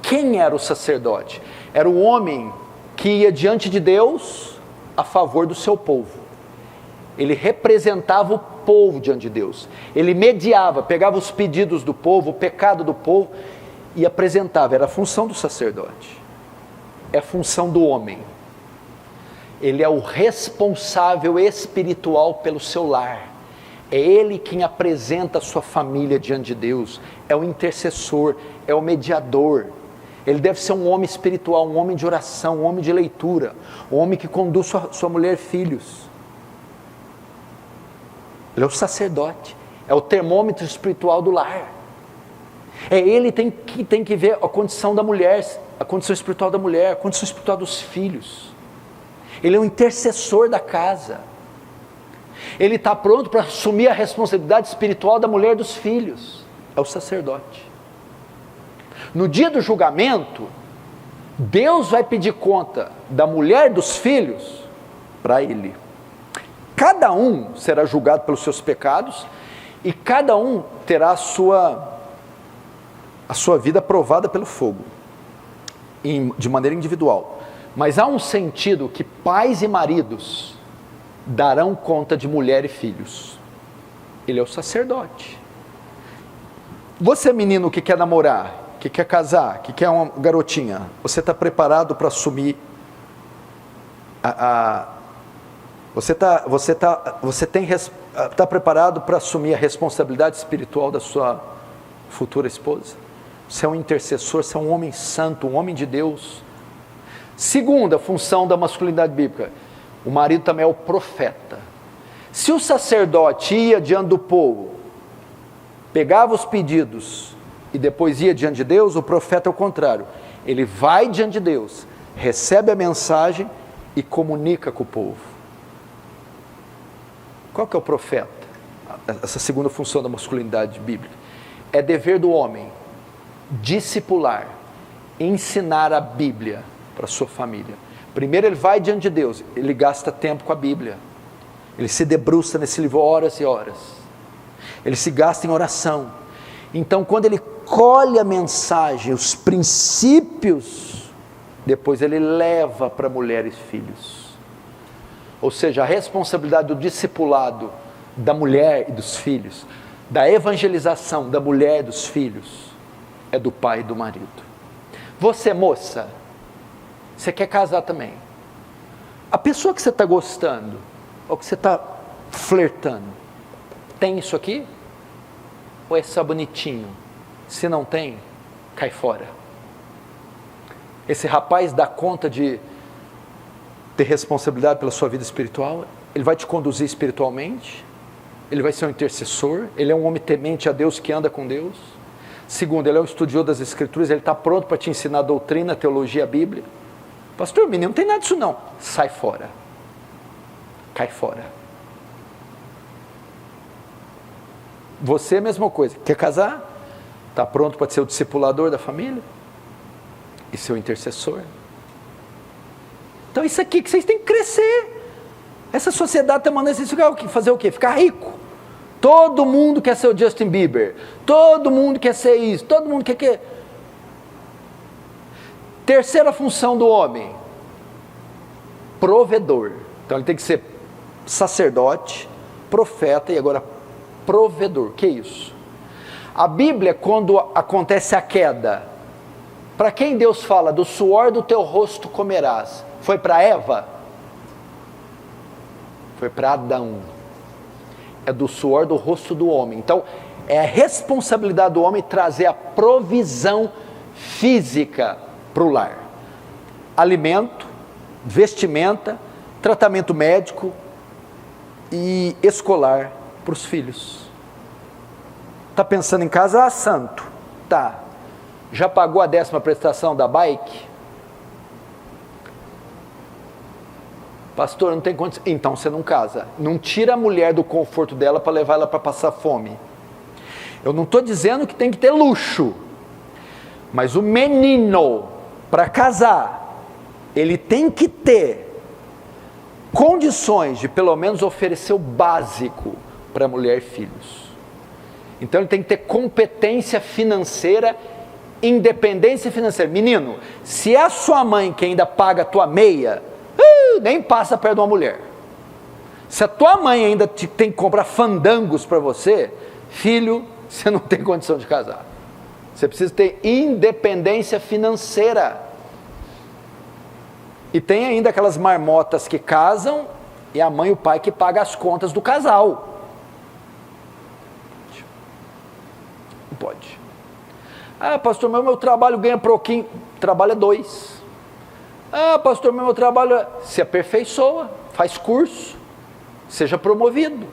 [SPEAKER 1] Quem era o sacerdote? Era o homem que ia diante de Deus a favor do seu povo. Ele representava o povo diante de Deus. Ele mediava, pegava os pedidos do povo, o pecado do povo e apresentava. Era a função do sacerdote. É a função do homem. Ele é o responsável espiritual pelo seu lar. É ele quem apresenta a sua família diante de Deus. É o intercessor, é o mediador. Ele deve ser um homem espiritual, um homem de oração, um homem de leitura, um homem que conduz sua mulher e filhos. Ele é o sacerdote, é o termômetro espiritual do lar. É ele que tem que ver a condição da mulher, a condição espiritual da mulher, a condição espiritual dos filhos. Ele é o intercessor da casa. Ele está pronto para assumir a responsabilidade espiritual da mulher e dos filhos. É o sacerdote. No dia do julgamento, Deus vai pedir conta da mulher e dos filhos para ele. Cada um será julgado pelos seus pecados e cada um terá a sua vida provada pelo fogo, de maneira individual. Mas há um sentido que pais e maridos darão conta de mulher e filhos. Ele é o sacerdote. Você, menino que quer namorar, que quer casar, que quer uma garotinha, você está preparado para assumir você está preparado para assumir a responsabilidade espiritual da sua futura esposa? Você é um intercessor, você é um homem santo, um homem de Deus. Segunda função da masculinidade bíblica, o marido também é o profeta. Se o sacerdote ia diante do povo, pegava os pedidos e depois ia diante de Deus, o profeta é o contrário. Ele vai diante de Deus, recebe a mensagem e comunica com o povo. Qual que é o profeta? Essa segunda função da masculinidade bíblica. É dever do homem discipular, ensinar a Bíblia para a sua família. Primeiro ele vai diante de Deus, ele gasta tempo com a Bíblia. Ele se debruça nesse livro horas e horas. Ele se gasta em oração. Então quando ele colhe a mensagem, os princípios, depois ele leva para mulheres e filhos. Ou seja, a responsabilidade do discipulado da mulher e dos filhos, da evangelização da mulher e dos filhos, é do pai e do marido. Você, moça, você quer casar também. A pessoa que você está gostando, ou que você está flertando, tem isso aqui? Ou é só bonitinho? Se não tem, cai fora. Esse rapaz dá conta de ter responsabilidade pela sua vida espiritual? Ele vai te conduzir espiritualmente? Ele vai ser um intercessor? Ele é um homem temente a Deus que anda com Deus? Segundo, ele é um estudioso das Escrituras, ele está pronto para te ensinar a doutrina, a teologia, a Bíblia? Pastor, menino, não tem nada disso não. Sai fora. Cai fora. Você é a mesma coisa. Quer casar? Está pronto para ser o discipulador da família? E ser o intercessor? Então isso aqui que vocês têm que crescer. Essa sociedade está mandando vocês fazer o quê? Ficar rico. Todo mundo quer ser o Justin Bieber. Todo mundo quer ser isso. Todo mundo quer. Terceira função do homem: provedor. Então ele tem que ser sacerdote, profeta e agora provedor. O que é isso? A Bíblia, quando acontece a queda, para quem Deus fala, do suor do teu rosto comerás, foi para Eva? Foi para Adão. É do suor do rosto do homem. Então, é a responsabilidade do homem trazer a provisão física para o lar. Alimento, vestimenta, tratamento médico e escolar para os filhos. Está pensando em casar, santo? Tá. Já pagou a 10ª prestação da bike? Pastor, não tem condição. Então você não casa. Não tira a mulher do conforto dela para levar ela para passar fome. Eu não estou dizendo que tem que ter luxo. Mas o menino, para casar, ele tem que ter condições de pelo menos oferecer o básico para mulher e filhos. Então ele tem que ter competência financeira, independência financeira. Menino, se é a sua mãe que ainda paga a tua meia, nem passa perto de uma mulher. Se a tua mãe ainda tem que comprar fandangos para você, filho, você não tem condição de casar. Você precisa ter independência financeira. E tem ainda aquelas marmotas que casam e a mãe e o pai que pagam as contas do casal. Não pode. Ah, pastor, meu trabalho ganha pouquinho. Trabalho é 2. Ah, pastor, meu trabalho se aperfeiçoa, faz curso, seja promovido.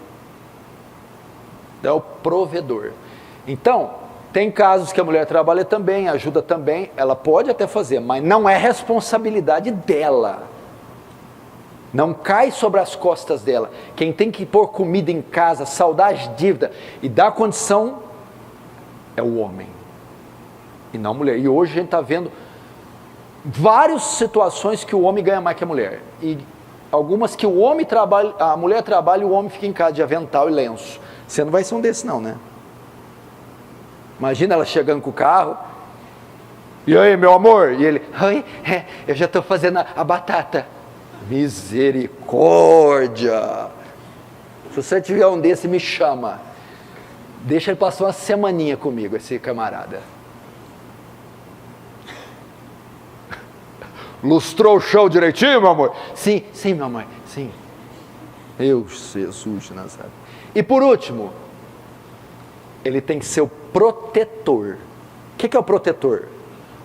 [SPEAKER 1] É o provedor. Então, tem casos que a mulher trabalha também, ajuda também, ela pode até fazer, mas não é responsabilidade dela. Não cai sobre as costas dela. Quem tem que pôr comida em casa, saldar as dívidas e dar condição é o homem, e não a mulher. E hoje a gente está vendo várias situações que o homem ganha mais que a mulher, e algumas que o homem trabalha, a mulher trabalha e o homem fica em casa de avental e lenço. Você não vai ser um desses não, né? Imagina ela chegando com o carro, e aí meu amor, e ele, oi, eu já estou fazendo a batata. Misericórdia! Se você tiver um desse, me chama, deixa ele passar uma semaninha comigo, esse camarada. Lustrou o chão direitinho, meu amor? Sim, meu amor, sim. Jesus de Nazaré. E por último, ele tem que ser o protetor. O que é o protetor?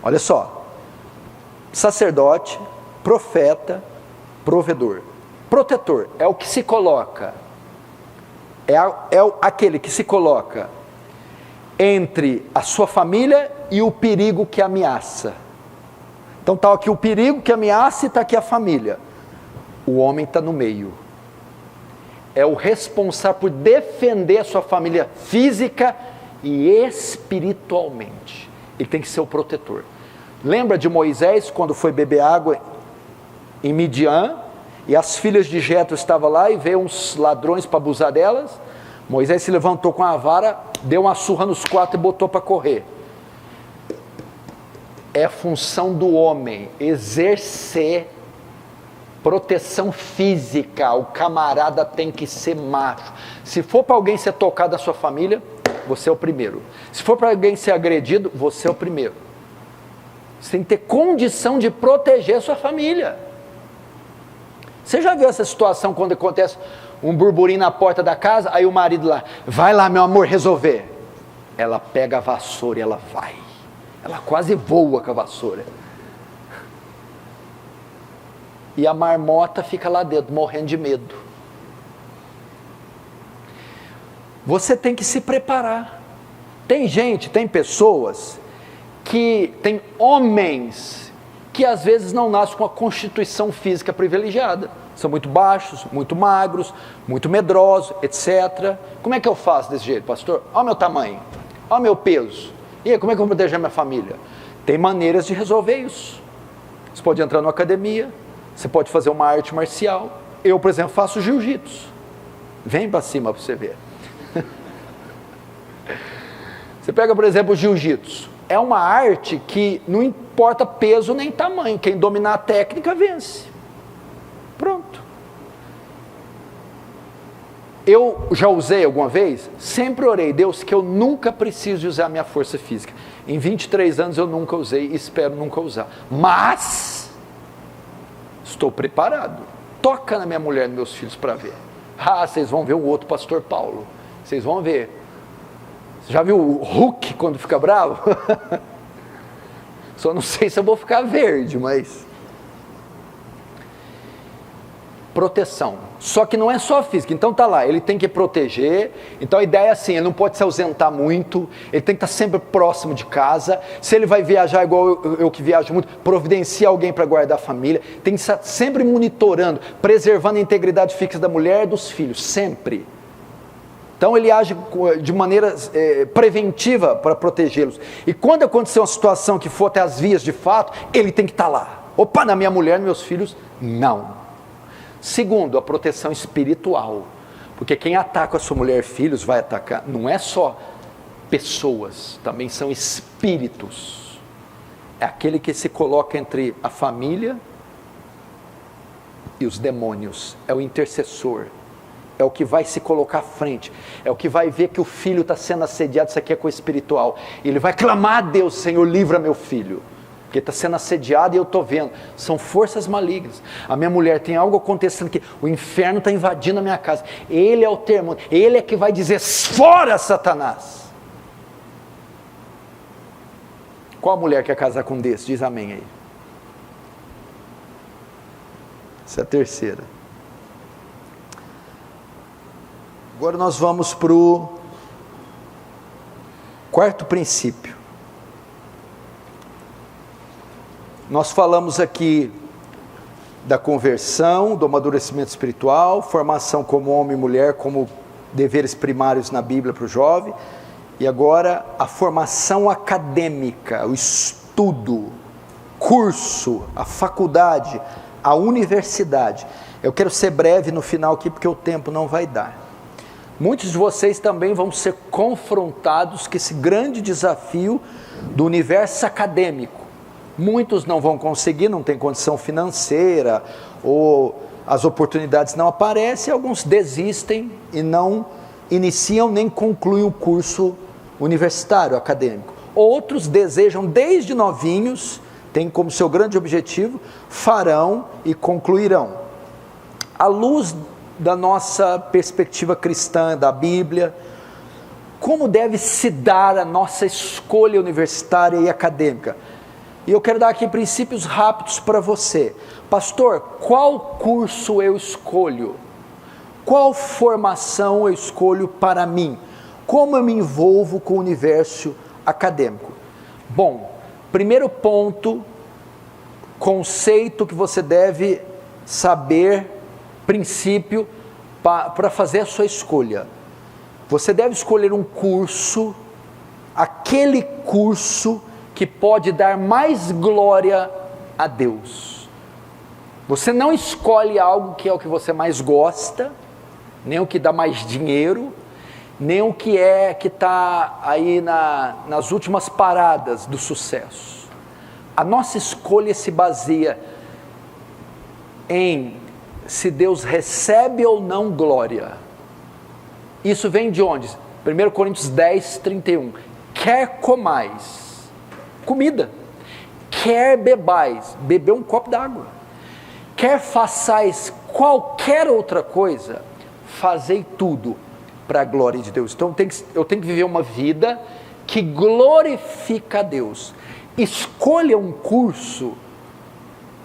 [SPEAKER 1] Olha só, sacerdote, profeta, provedor. Protetor é o que se coloca, aquele que se coloca entre a sua família e o perigo que ameaça. Então está aqui o perigo que ameaça e está aqui a família. O homem está no meio. É o responsável por defender a sua família física e espiritualmente. Ele tem que ser o protetor. Lembra de Moisés quando foi beber água em Midian, e as filhas de Jetro estavam lá e veio uns ladrões para abusar delas? Moisés se levantou com a vara, deu uma surra nos 4 e botou para correr. É a função do homem exercer proteção física. O camarada tem que ser macho. Se for para alguém ser tocado na sua família, você é o primeiro. Se for para alguém ser agredido, você é o primeiro. Você tem que ter condição de proteger a sua família. Você já viu essa situação quando acontece um burburinho na porta da casa, aí o marido lá, vai lá meu amor resolver. Ela pega a vassoura e ela vai. Ela quase voa com a vassoura. E a marmota fica lá dentro, morrendo de medo. Você tem que se preparar. Tem pessoas tem homens que às vezes não nascem com a constituição física privilegiada. São muito baixos, muito magros, muito medrosos, etc. Como é que eu faço desse jeito, pastor? Olha o meu tamanho, olha o meu peso. E aí, como é que eu vou proteger minha família? Tem maneiras de resolver isso. Você pode entrar numa academia, você pode fazer uma arte marcial. Eu, por exemplo, faço jiu-jitsu. Vem para cima para você ver. Você pega, por exemplo, o jiu-jitsu. É uma arte que não importa peso nem tamanho. Quem dominar a técnica vence. Pronto. Eu já usei alguma vez? Sempre orei, Deus, que eu nunca preciso usar a minha força física. Em 23 anos eu nunca usei e espero nunca usar. Mas estou preparado. Toca na minha mulher e nos meus filhos para ver. Ah, vocês vão ver o outro pastor Paulo. Vocês vão ver. Você já viu o Hulk quando fica bravo? Só não sei se eu vou ficar verde, mas... Proteção. Só que não é só física. Então tá lá, ele tem que proteger. Então a ideia é assim, ele não pode se ausentar muito, ele tem que estar sempre próximo de casa. Se ele vai viajar igual eu que viajo muito, providencia alguém para guardar a família. Tem que estar sempre monitorando, preservando a integridade física da mulher e dos filhos, sempre. Então ele age de maneira preventiva para protegê-los. E quando acontecer uma situação que for até as vias de fato, ele tem que estar lá. Opa, na minha mulher, nos meus filhos, não. Segundo, a proteção espiritual. Porque quem ataca a sua mulher e filhos vai atacar, não é só pessoas, também são espíritos. É aquele que se coloca entre a família e os demônios. É o intercessor. É o que vai se colocar à frente. É o que vai ver que o filho está sendo assediado. Isso aqui é coisa espiritual. Ele vai clamar a Deus: Senhor, livra meu filho. Porque está sendo assediado e eu estou vendo. São forças malignas. A minha mulher, tem algo acontecendo aqui. O inferno está invadindo a minha casa. Ele é o termo. Ele é que vai dizer: fora, Satanás. Qual mulher quer casar com desse? Diz amém aí. Essa é a terceira. Agora nós vamos para o quarto princípio. Nós falamos aqui da conversão, do amadurecimento espiritual, formação como homem e mulher, como deveres primários na Bíblia para o jovem, e agora a formação acadêmica, o estudo, curso, a faculdade, a universidade. Eu quero ser breve no final aqui, porque o tempo não vai dar. Muitos de vocês também vão ser confrontados com esse grande desafio do universo acadêmico. Muitos não vão conseguir, não tem condição financeira, ou as oportunidades não aparecem, alguns desistem e não iniciam nem concluem o curso universitário, acadêmico. Outros desejam desde novinhos, têm como seu grande objetivo, farão e concluirão. À luz da nossa perspectiva cristã, da Bíblia, como deve se dar a nossa escolha universitária e acadêmica? E eu quero dar aqui princípios rápidos para você. Pastor, qual curso eu escolho? Qual formação eu escolho para mim? Como eu me envolvo com o universo acadêmico? Bom, primeiro ponto, conceito que você deve saber, princípio, para fazer a sua escolha. Você deve escolher um curso, aquele curso que pode dar mais glória a Deus. Você não escolhe algo que é o que você mais gosta, nem o que dá mais dinheiro, nem o que está aí nas últimas paradas do sucesso. A nossa escolha se baseia em se Deus recebe ou não glória. Isso vem de onde? 1 Coríntios 10, 31. Quer comais comida, quer bebais, beber um copo d'água, quer façais qualquer outra coisa, fazei tudo para a glória de Deus. Então eu tenho que viver uma vida que glorifica a Deus. Escolha um curso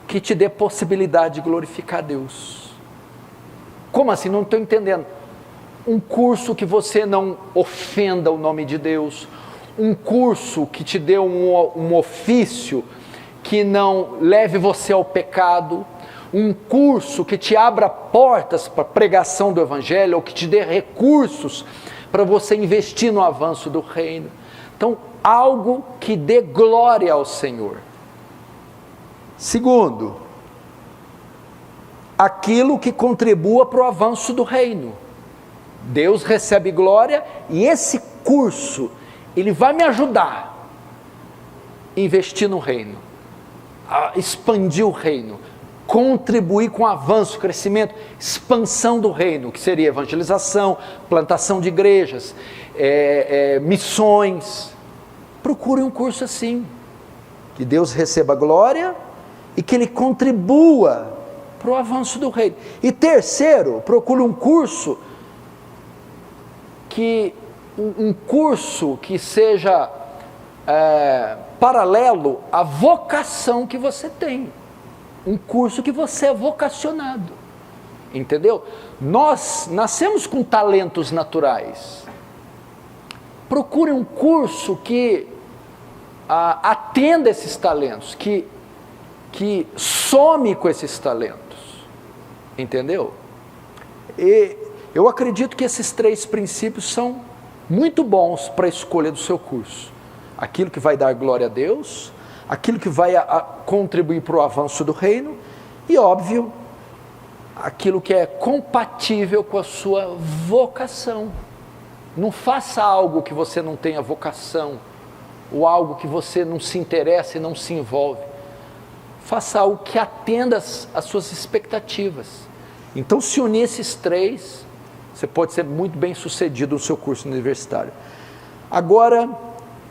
[SPEAKER 1] que te dê possibilidade de glorificar a Deus. Como assim? Não estou entendendo. Um curso que você não ofenda o nome de Deus, um curso que te dê um ofício que não leve você ao pecado, um curso que te abra portas para a pregação do Evangelho, ou que te dê recursos para você investir no avanço do reino. Então, algo que dê glória ao Senhor. Segundo, aquilo que contribua para o avanço do reino. Deus recebe glória e esse curso, ele vai me ajudar a investir no reino, a expandir o reino, contribuir com o avanço, crescimento, expansão do reino, que seria evangelização, plantação de igrejas, missões. Procure um curso assim, que Deus receba glória e que Ele contribua para o avanço do reino. E terceiro, procure um curso que seja paralelo à vocação que você tem. Um curso que você é vocacionado. Entendeu? Nós nascemos com talentos naturais. Procure um curso que atenda esses talentos, que some com esses talentos. Entendeu? E eu acredito que esses 3 princípios são muito bons para a escolha do seu curso. Aquilo que vai dar glória a Deus, aquilo que vai contribuir para o avanço do reino e, óbvio, aquilo que é compatível com a sua vocação. Não faça algo que você não tenha vocação, ou algo que você não se interessa e não se envolve. Faça algo que atenda às suas expectativas. Então, se unir esses 3, você pode ser muito bem sucedido no seu curso universitário. Agora,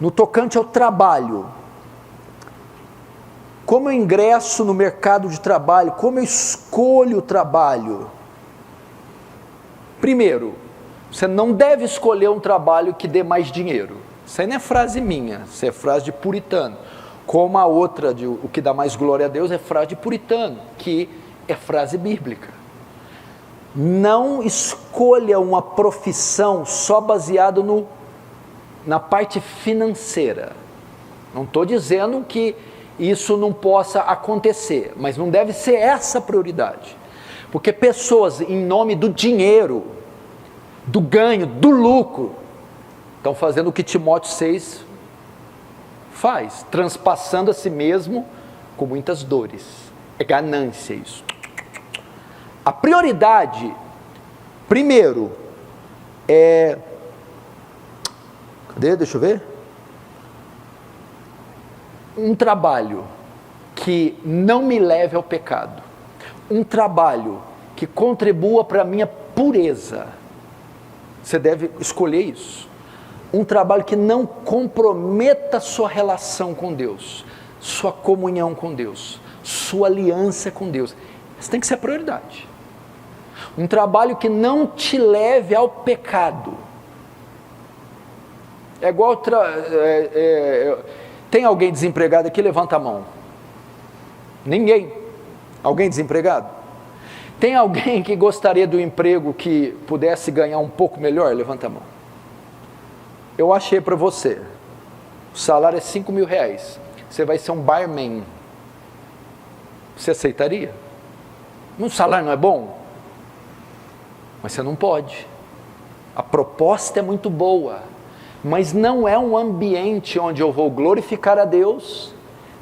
[SPEAKER 1] no tocante ao trabalho, como eu ingresso no mercado de trabalho, como eu escolho o trabalho? Primeiro, você não deve escolher um trabalho que dê mais dinheiro. Isso aí não é frase minha, isso é frase de puritano. Como a outra, o que dá mais glória a Deus, é frase de puritano, que é frase bíblica. Não escolha uma profissão só baseado na parte financeira. Não estou dizendo que isso não possa acontecer, mas não deve ser essa a prioridade. Porque pessoas, em nome do dinheiro, do ganho, do lucro, estão fazendo o que Timóteo 6 faz, transpassando a si mesmo com muitas dores. É ganância isso. A prioridade, primeiro, deixa eu ver. Um trabalho que não me leve ao pecado. Um trabalho que contribua para a minha pureza. Você deve escolher isso. Um trabalho que não comprometa sua relação com Deus, sua comunhão com Deus, sua aliança com Deus. Isso tem que ser a prioridade. Um trabalho que não te leve ao pecado. É igual... Tem alguém desempregado aqui? Levanta a mão. Ninguém. Alguém desempregado? Tem alguém que gostaria do emprego que pudesse ganhar um pouco melhor? Levanta a mão. Eu achei para você. O salário é R$5.000. Você vai ser um barman. Você aceitaria? O salário não é bom? Mas você não pode. A proposta é muito boa, mas não é um ambiente onde eu vou glorificar a Deus,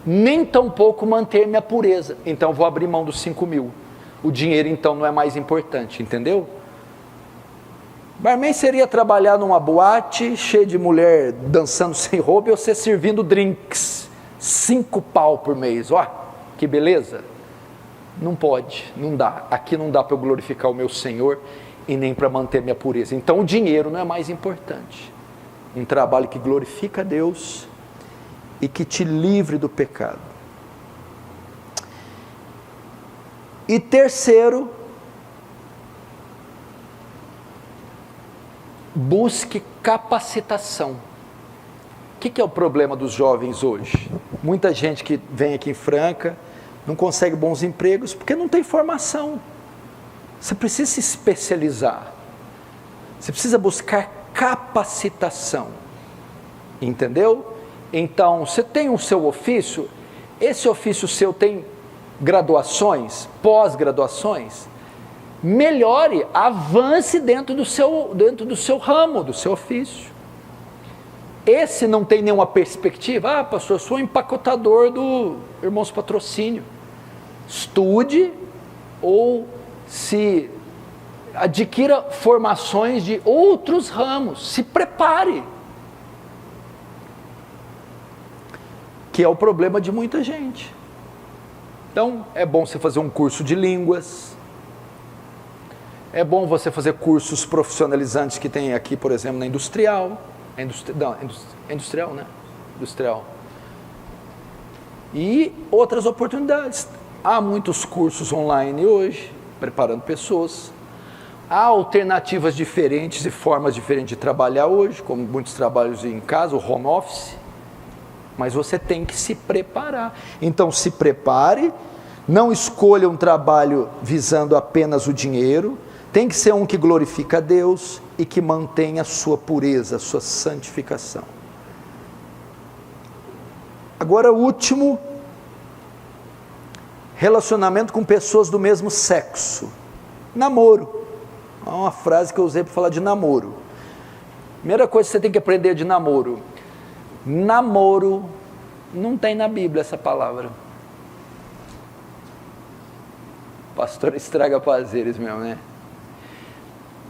[SPEAKER 1] nem tampouco manter minha pureza. Então vou abrir mão dos 5.000. O dinheiro então não é mais importante, entendeu? Barman seria trabalhar numa boate cheia de mulher dançando sem roupa e você servindo drinks, 5 pau por mês. Ó, que beleza. Não pode, não dá. Aqui não dá para eu glorificar o meu Senhor e nem para manter minha pureza. Então o dinheiro não é mais importante. Um trabalho que glorifica a Deus e que te livre do pecado. E terceiro, busque capacitação. O que é o problema dos jovens hoje? Muita gente que vem aqui em Franca não consegue bons empregos porque não tem formação. Você precisa se especializar. Você precisa buscar capacitação. Entendeu? Então, você tem o seu ofício, esse ofício seu tem graduações, pós-graduações, melhore, avance dentro do seu ramo, do seu ofício. Esse não tem nenhuma perspectiva. Ah, pastor, eu sou empacotador do Irmãos Patrocínio. Estude ou se adquira formações de outros ramos, se prepare. Que é o problema de muita gente. Então, é bom você fazer um curso de línguas, é bom você fazer cursos profissionalizantes que tem aqui, por exemplo, na Industrial. Industrial, né? Industrial. E outras oportunidades. Há muitos cursos online hoje, preparando pessoas. Há alternativas diferentes e formas diferentes de trabalhar hoje, como muitos trabalhos em casa, o home office. Mas você tem que se preparar. Então se prepare, não escolha um trabalho visando apenas o dinheiro, tem que ser um que glorifica a Deus e que mantenha a sua pureza, a sua santificação. Agora o último, relacionamento com pessoas do mesmo sexo. Namoro. É uma frase que eu usei para falar de namoro. Primeira coisa que você tem que aprender de namoro. Namoro, não tem na Bíblia essa palavra. Pastor estraga prazeres mesmo, né?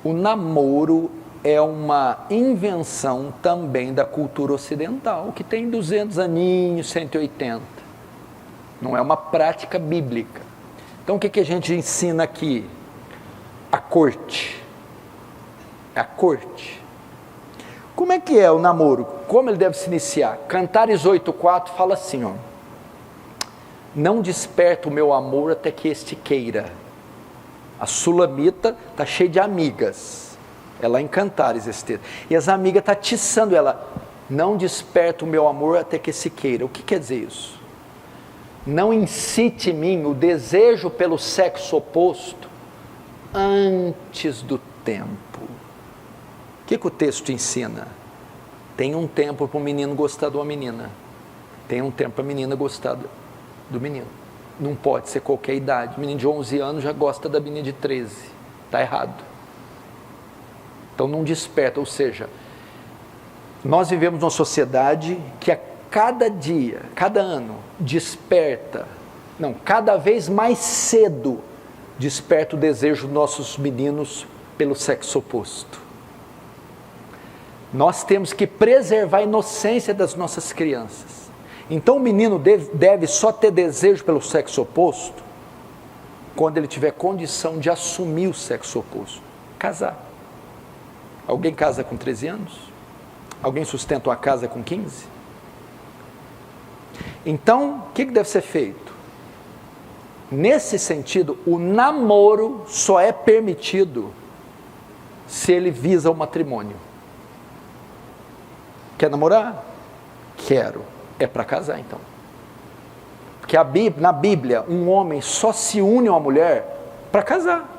[SPEAKER 1] O namoro é uma invenção também da cultura ocidental, que tem 200 aninhos, 180. Não é uma prática bíblica. Então o que a gente ensina aqui? A corte. A corte. Como é que é o namoro? Como ele deve se iniciar? Cantares 8,4 fala assim, ó: não desperta o meu amor até que este queira. A sulamita está cheia de amigas. É lá em Cantares esse texto. E as amigas estão atiçando ela. Não desperta o meu amor até que se queira. O que quer dizer isso? Não incite em mim o desejo pelo sexo oposto antes do tempo. O que o texto ensina? Tem um tempo para o menino gostar de uma menina. Tem um tempo para a menina gostar do menino. Não pode ser qualquer idade. O menino de 11 anos já gosta da menina de 13. Está errado. Então não desperta. Ou seja, nós vivemos numa sociedade que a cada dia, cada ano, desperta, não, cada vez mais cedo, desperta o desejo dos nossos meninos pelo sexo oposto. Nós temos que preservar a inocência das nossas crianças. Então o menino deve só ter desejo pelo sexo oposto quando ele tiver condição de assumir o sexo oposto. Casar. Alguém casa com 13 anos? Alguém sustenta uma casa com 15? Então, o que deve ser feito? Nesse sentido, o namoro só é permitido se ele visa o matrimônio. Quer namorar? Quero. É para casar, então. Porque na Bíblia, um homem só se une a uma mulher para casar.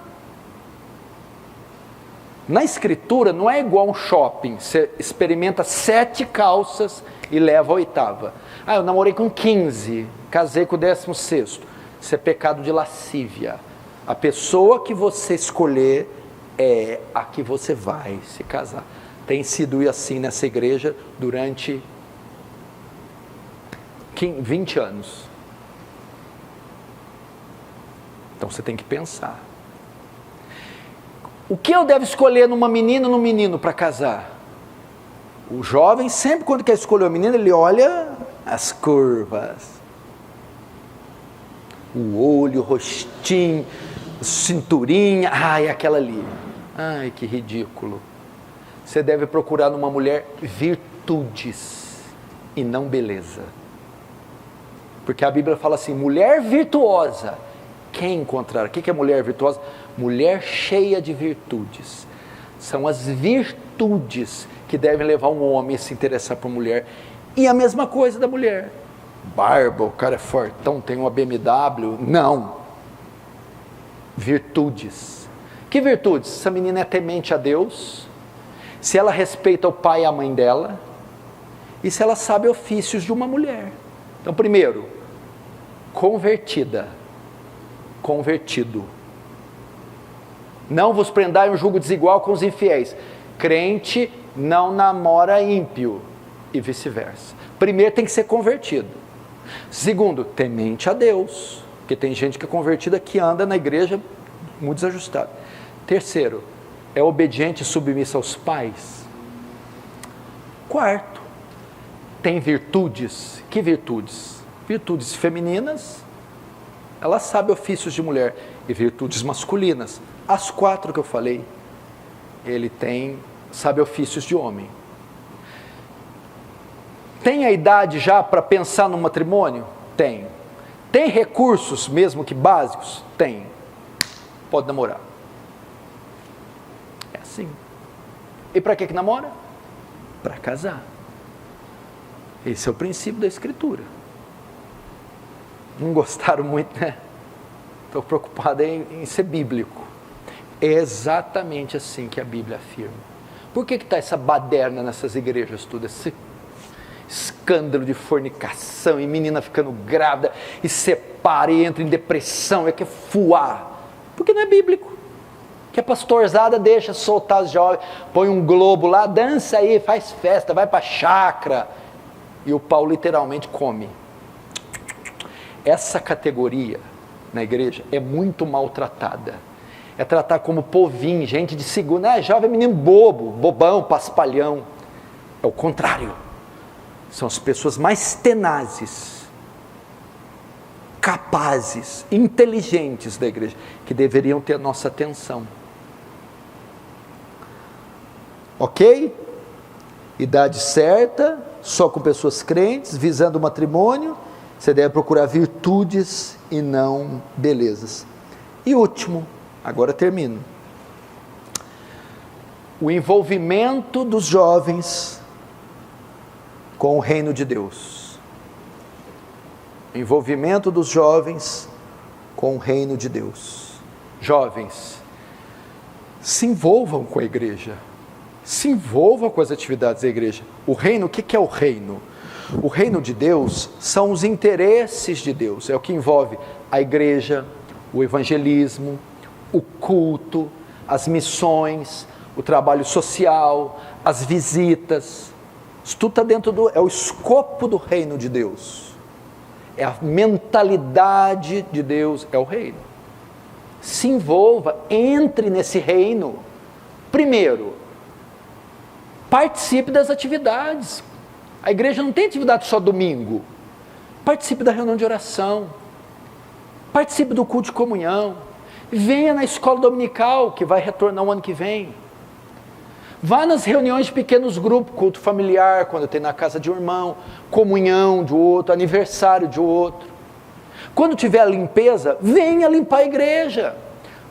[SPEAKER 1] Na Escritura, não é igual um shopping. Você experimenta 7 calças e leva a 8ª. Ah, eu namorei com 15, casei com o 16º. Isso é pecado de lascívia. A pessoa que você escolher é a que você vai se casar. Tem sido assim nessa igreja durante 20 anos. Então você tem que pensar. O que eu devo escolher numa menina ou num menino para casar? O jovem sempre quando quer escolher uma menina, ele olha as curvas. O olho, o rostinho, cinturinha, ai, aquela ali. Ai, que ridículo. Você deve procurar numa mulher virtudes e não beleza. Porque a Bíblia fala assim, mulher virtuosa, quem encontrar? O que é mulher virtuosa? Mulher cheia de virtudes. São as virtudes que devem levar um homem a se interessar por mulher. E a mesma coisa da mulher. Barba, o cara é fortão, tem uma BMW. Não. Virtudes. Que virtudes? Essa menina é temente a Deus, se ela respeita o pai e a mãe dela, e se ela sabe ofícios de uma mulher. Então, primeiro, convertida, convertido. Não vos prendai um jugo desigual com os infiéis. Crente não namora ímpio e vice-versa. Primeiro tem que ser convertido. Segundo, temente a Deus, porque tem gente que é convertida que anda na igreja muito desajustado. Terceiro, é obediente e submissa aos pais. Quarto, tem virtudes. Que virtudes? Virtudes femininas, ela sabe ofícios de mulher, e virtudes masculinas. As 4 que eu falei, ele sabe ofícios de homem. Tem a idade já para pensar no matrimônio? Tem. Tem recursos, mesmo que básicos? Tem. Pode namorar. É assim. E para que namora? Para casar. Esse é o princípio da Escritura. Não gostaram muito, né? Estou preocupado em ser bíblico. É exatamente assim que a Bíblia afirma. Por que está essa baderna nessas igrejas todas? Esse escândalo de fornicação, e menina ficando grávida, e separa, e entra em depressão, e quer fuar. Porque não é bíblico. Que a pastorzada deixa soltar os jovens, põe um globo lá, dança aí, faz festa, vai para a chácara, e o pau literalmente come. Essa categoria na igreja é muito maltratada. É tratar como povinho, gente de segunda, jovem menino bobo, bobão, paspalhão. É o contrário. São as pessoas mais tenazes, capazes, inteligentes da igreja, que deveriam ter a nossa atenção. Ok? Idade certa, só com pessoas crentes, visando o matrimônio, você deve procurar virtudes e não belezas. E último, agora termino. O envolvimento dos jovens com o reino de Deus. Envolvimento dos jovens com o reino de Deus. Jovens, se envolvam com a igreja. Se envolvam com as atividades da igreja. O reino, o que é o reino? O reino de Deus são os interesses de Deus. É o que envolve a igreja, o evangelismo, o culto, as missões, o trabalho social, as visitas. Isso tudo está dentro é o escopo do reino de Deus. É a mentalidade de Deus, é o reino. Se envolva, entre nesse reino. Primeiro, participe das atividades. A igreja não tem atividade só domingo. Participe da reunião de oração. Participe do culto de comunhão. Venha na escola dominical, que vai retornar o ano que vem. Vá nas reuniões de pequenos grupos, culto familiar, quando tem na casa de um irmão, comunhão de outro, aniversário de outro. Quando tiver a limpeza, venha limpar a igreja.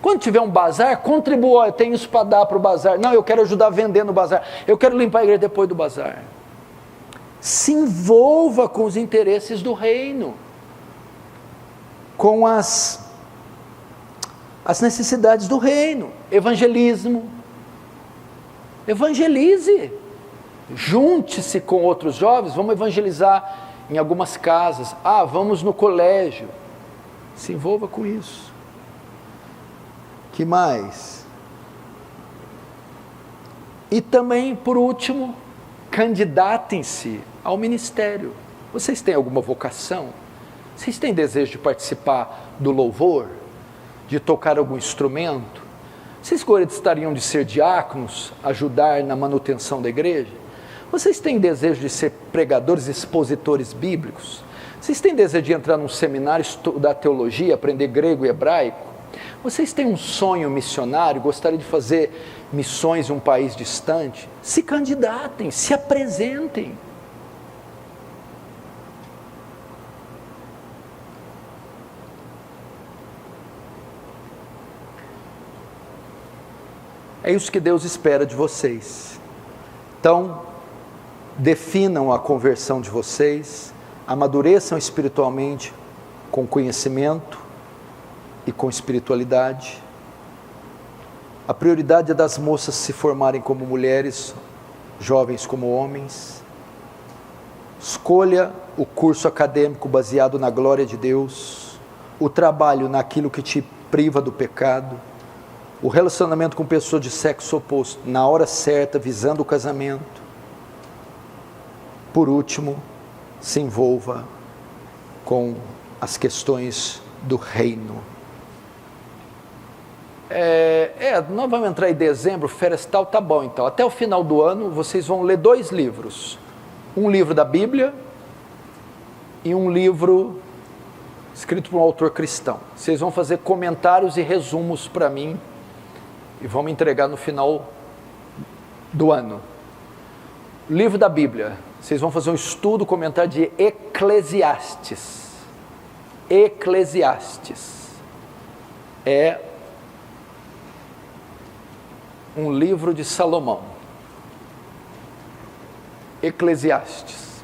[SPEAKER 1] Quando tiver um bazar, contribua, eu tenho isso para dar para o bazar. Não, eu quero ajudar a vender no bazar. Eu quero limpar a igreja depois do bazar. Se envolva com os interesses do reino, com as necessidades do reino. Evangelismo. Evangelize. Junte-se com outros jovens, vamos evangelizar em algumas casas. Vamos no colégio. Se envolva com isso. Que mais? E também, por último, candidatem-se ao ministério. Vocês têm alguma vocação? Vocês têm desejo de participar do louvor? De tocar algum instrumento? Vocês gostariam de ser diáconos, ajudar na manutenção da igreja? Vocês têm desejo de ser pregadores, expositores bíblicos? Vocês têm desejo de entrar num seminário, estudar teologia, aprender grego e hebraico? Vocês têm um sonho missionário, gostariam de fazer missões em um país distante? Se candidatem, se apresentem. É isso que Deus espera de vocês. Então, definam a conversão de vocês, amadureçam espiritualmente com conhecimento e com espiritualidade. A prioridade é das moças se formarem como mulheres, jovens como homens. Escolha o curso acadêmico baseado na glória de Deus, o trabalho naquilo que te priva do pecado, o relacionamento com pessoas de sexo oposto, na hora certa, visando o casamento. Por último, se envolva com as questões do reino. Nós vamos entrar em dezembro, férias tal, tá bom então. Até o final do ano, vocês vão ler 2 livros. Um livro da Bíblia e um livro escrito por um autor cristão. Vocês vão fazer comentários e resumos para mim e vão me entregar no final do ano. Livro da Bíblia, vocês vão fazer um estudo, comentário de Eclesiastes. Eclesiastes é um livro de Salomão. Eclesiastes.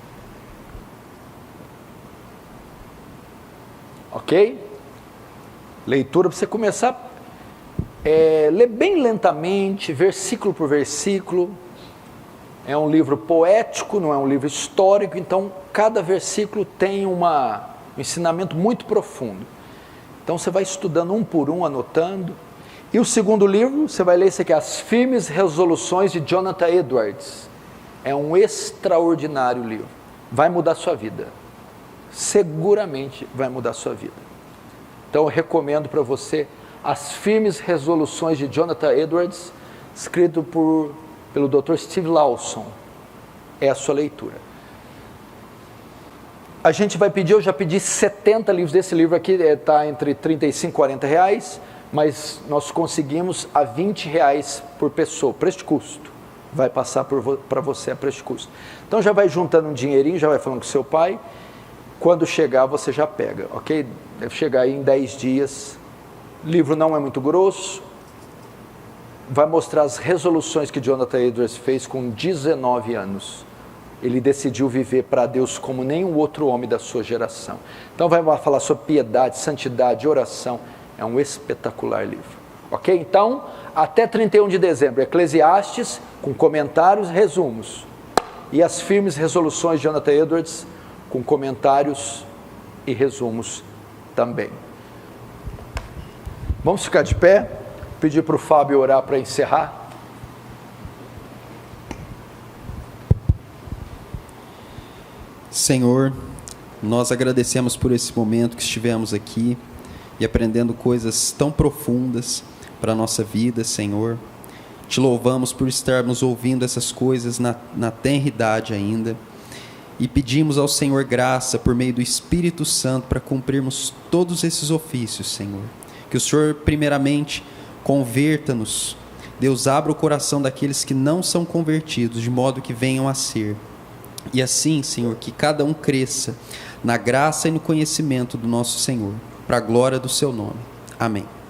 [SPEAKER 1] Ok? Leitura para você começar ler bem lentamente, versículo por versículo. É um livro poético, não é um livro histórico, então cada versículo tem um ensinamento muito profundo. Então você vai estudando um por um, anotando. E o segundo livro, você vai ler esse aqui, As Firmes Resoluções de Jonathan Edwards. É um extraordinário livro. Vai mudar a sua vida. Seguramente vai mudar a sua vida. Então eu recomendo para você As Firmes Resoluções de Jonathan Edwards, escrito pelo Dr. Steve Lawson. É a sua leitura. A gente vai pedir, eu já pedi 70 livros desse livro aqui, está entre 35 e 40 reais, mas nós conseguimos a 20 reais por pessoa, preço de custo. Vai passar para você a preço de custo. Então já vai juntando um dinheirinho, já vai falando com seu pai, quando chegar você já pega, ok? Deve chegar aí em 10 dias, o livro não é muito grosso, vai mostrar as resoluções que Jonathan Edwards fez com 19 anos. Ele decidiu viver para Deus como nenhum outro homem da sua geração. Então vai falar sobre piedade, santidade, oração. É um espetacular livro. Ok? Então, até 31 de dezembro, Eclesiastes, com comentários e resumos. E As Firmes Resoluções de Jonathan Edwards, com comentários e resumos também. Vamos ficar de pé, pedir para o Fábio orar para encerrar.
[SPEAKER 2] Senhor, nós agradecemos por esse momento que estivemos aqui e aprendendo coisas tão profundas para a nossa vida, Senhor. Te louvamos por estarmos ouvindo essas coisas na tenra idade ainda e pedimos ao Senhor graça por meio do Espírito Santo para cumprirmos todos esses ofícios, Senhor. Que o Senhor primeiramente converta-nos. Deus, abra o coração daqueles que não são convertidos, de modo que venham a ser. E assim, Senhor, que cada um cresça na graça e no conhecimento do nosso Senhor, para a glória do seu nome. Amém.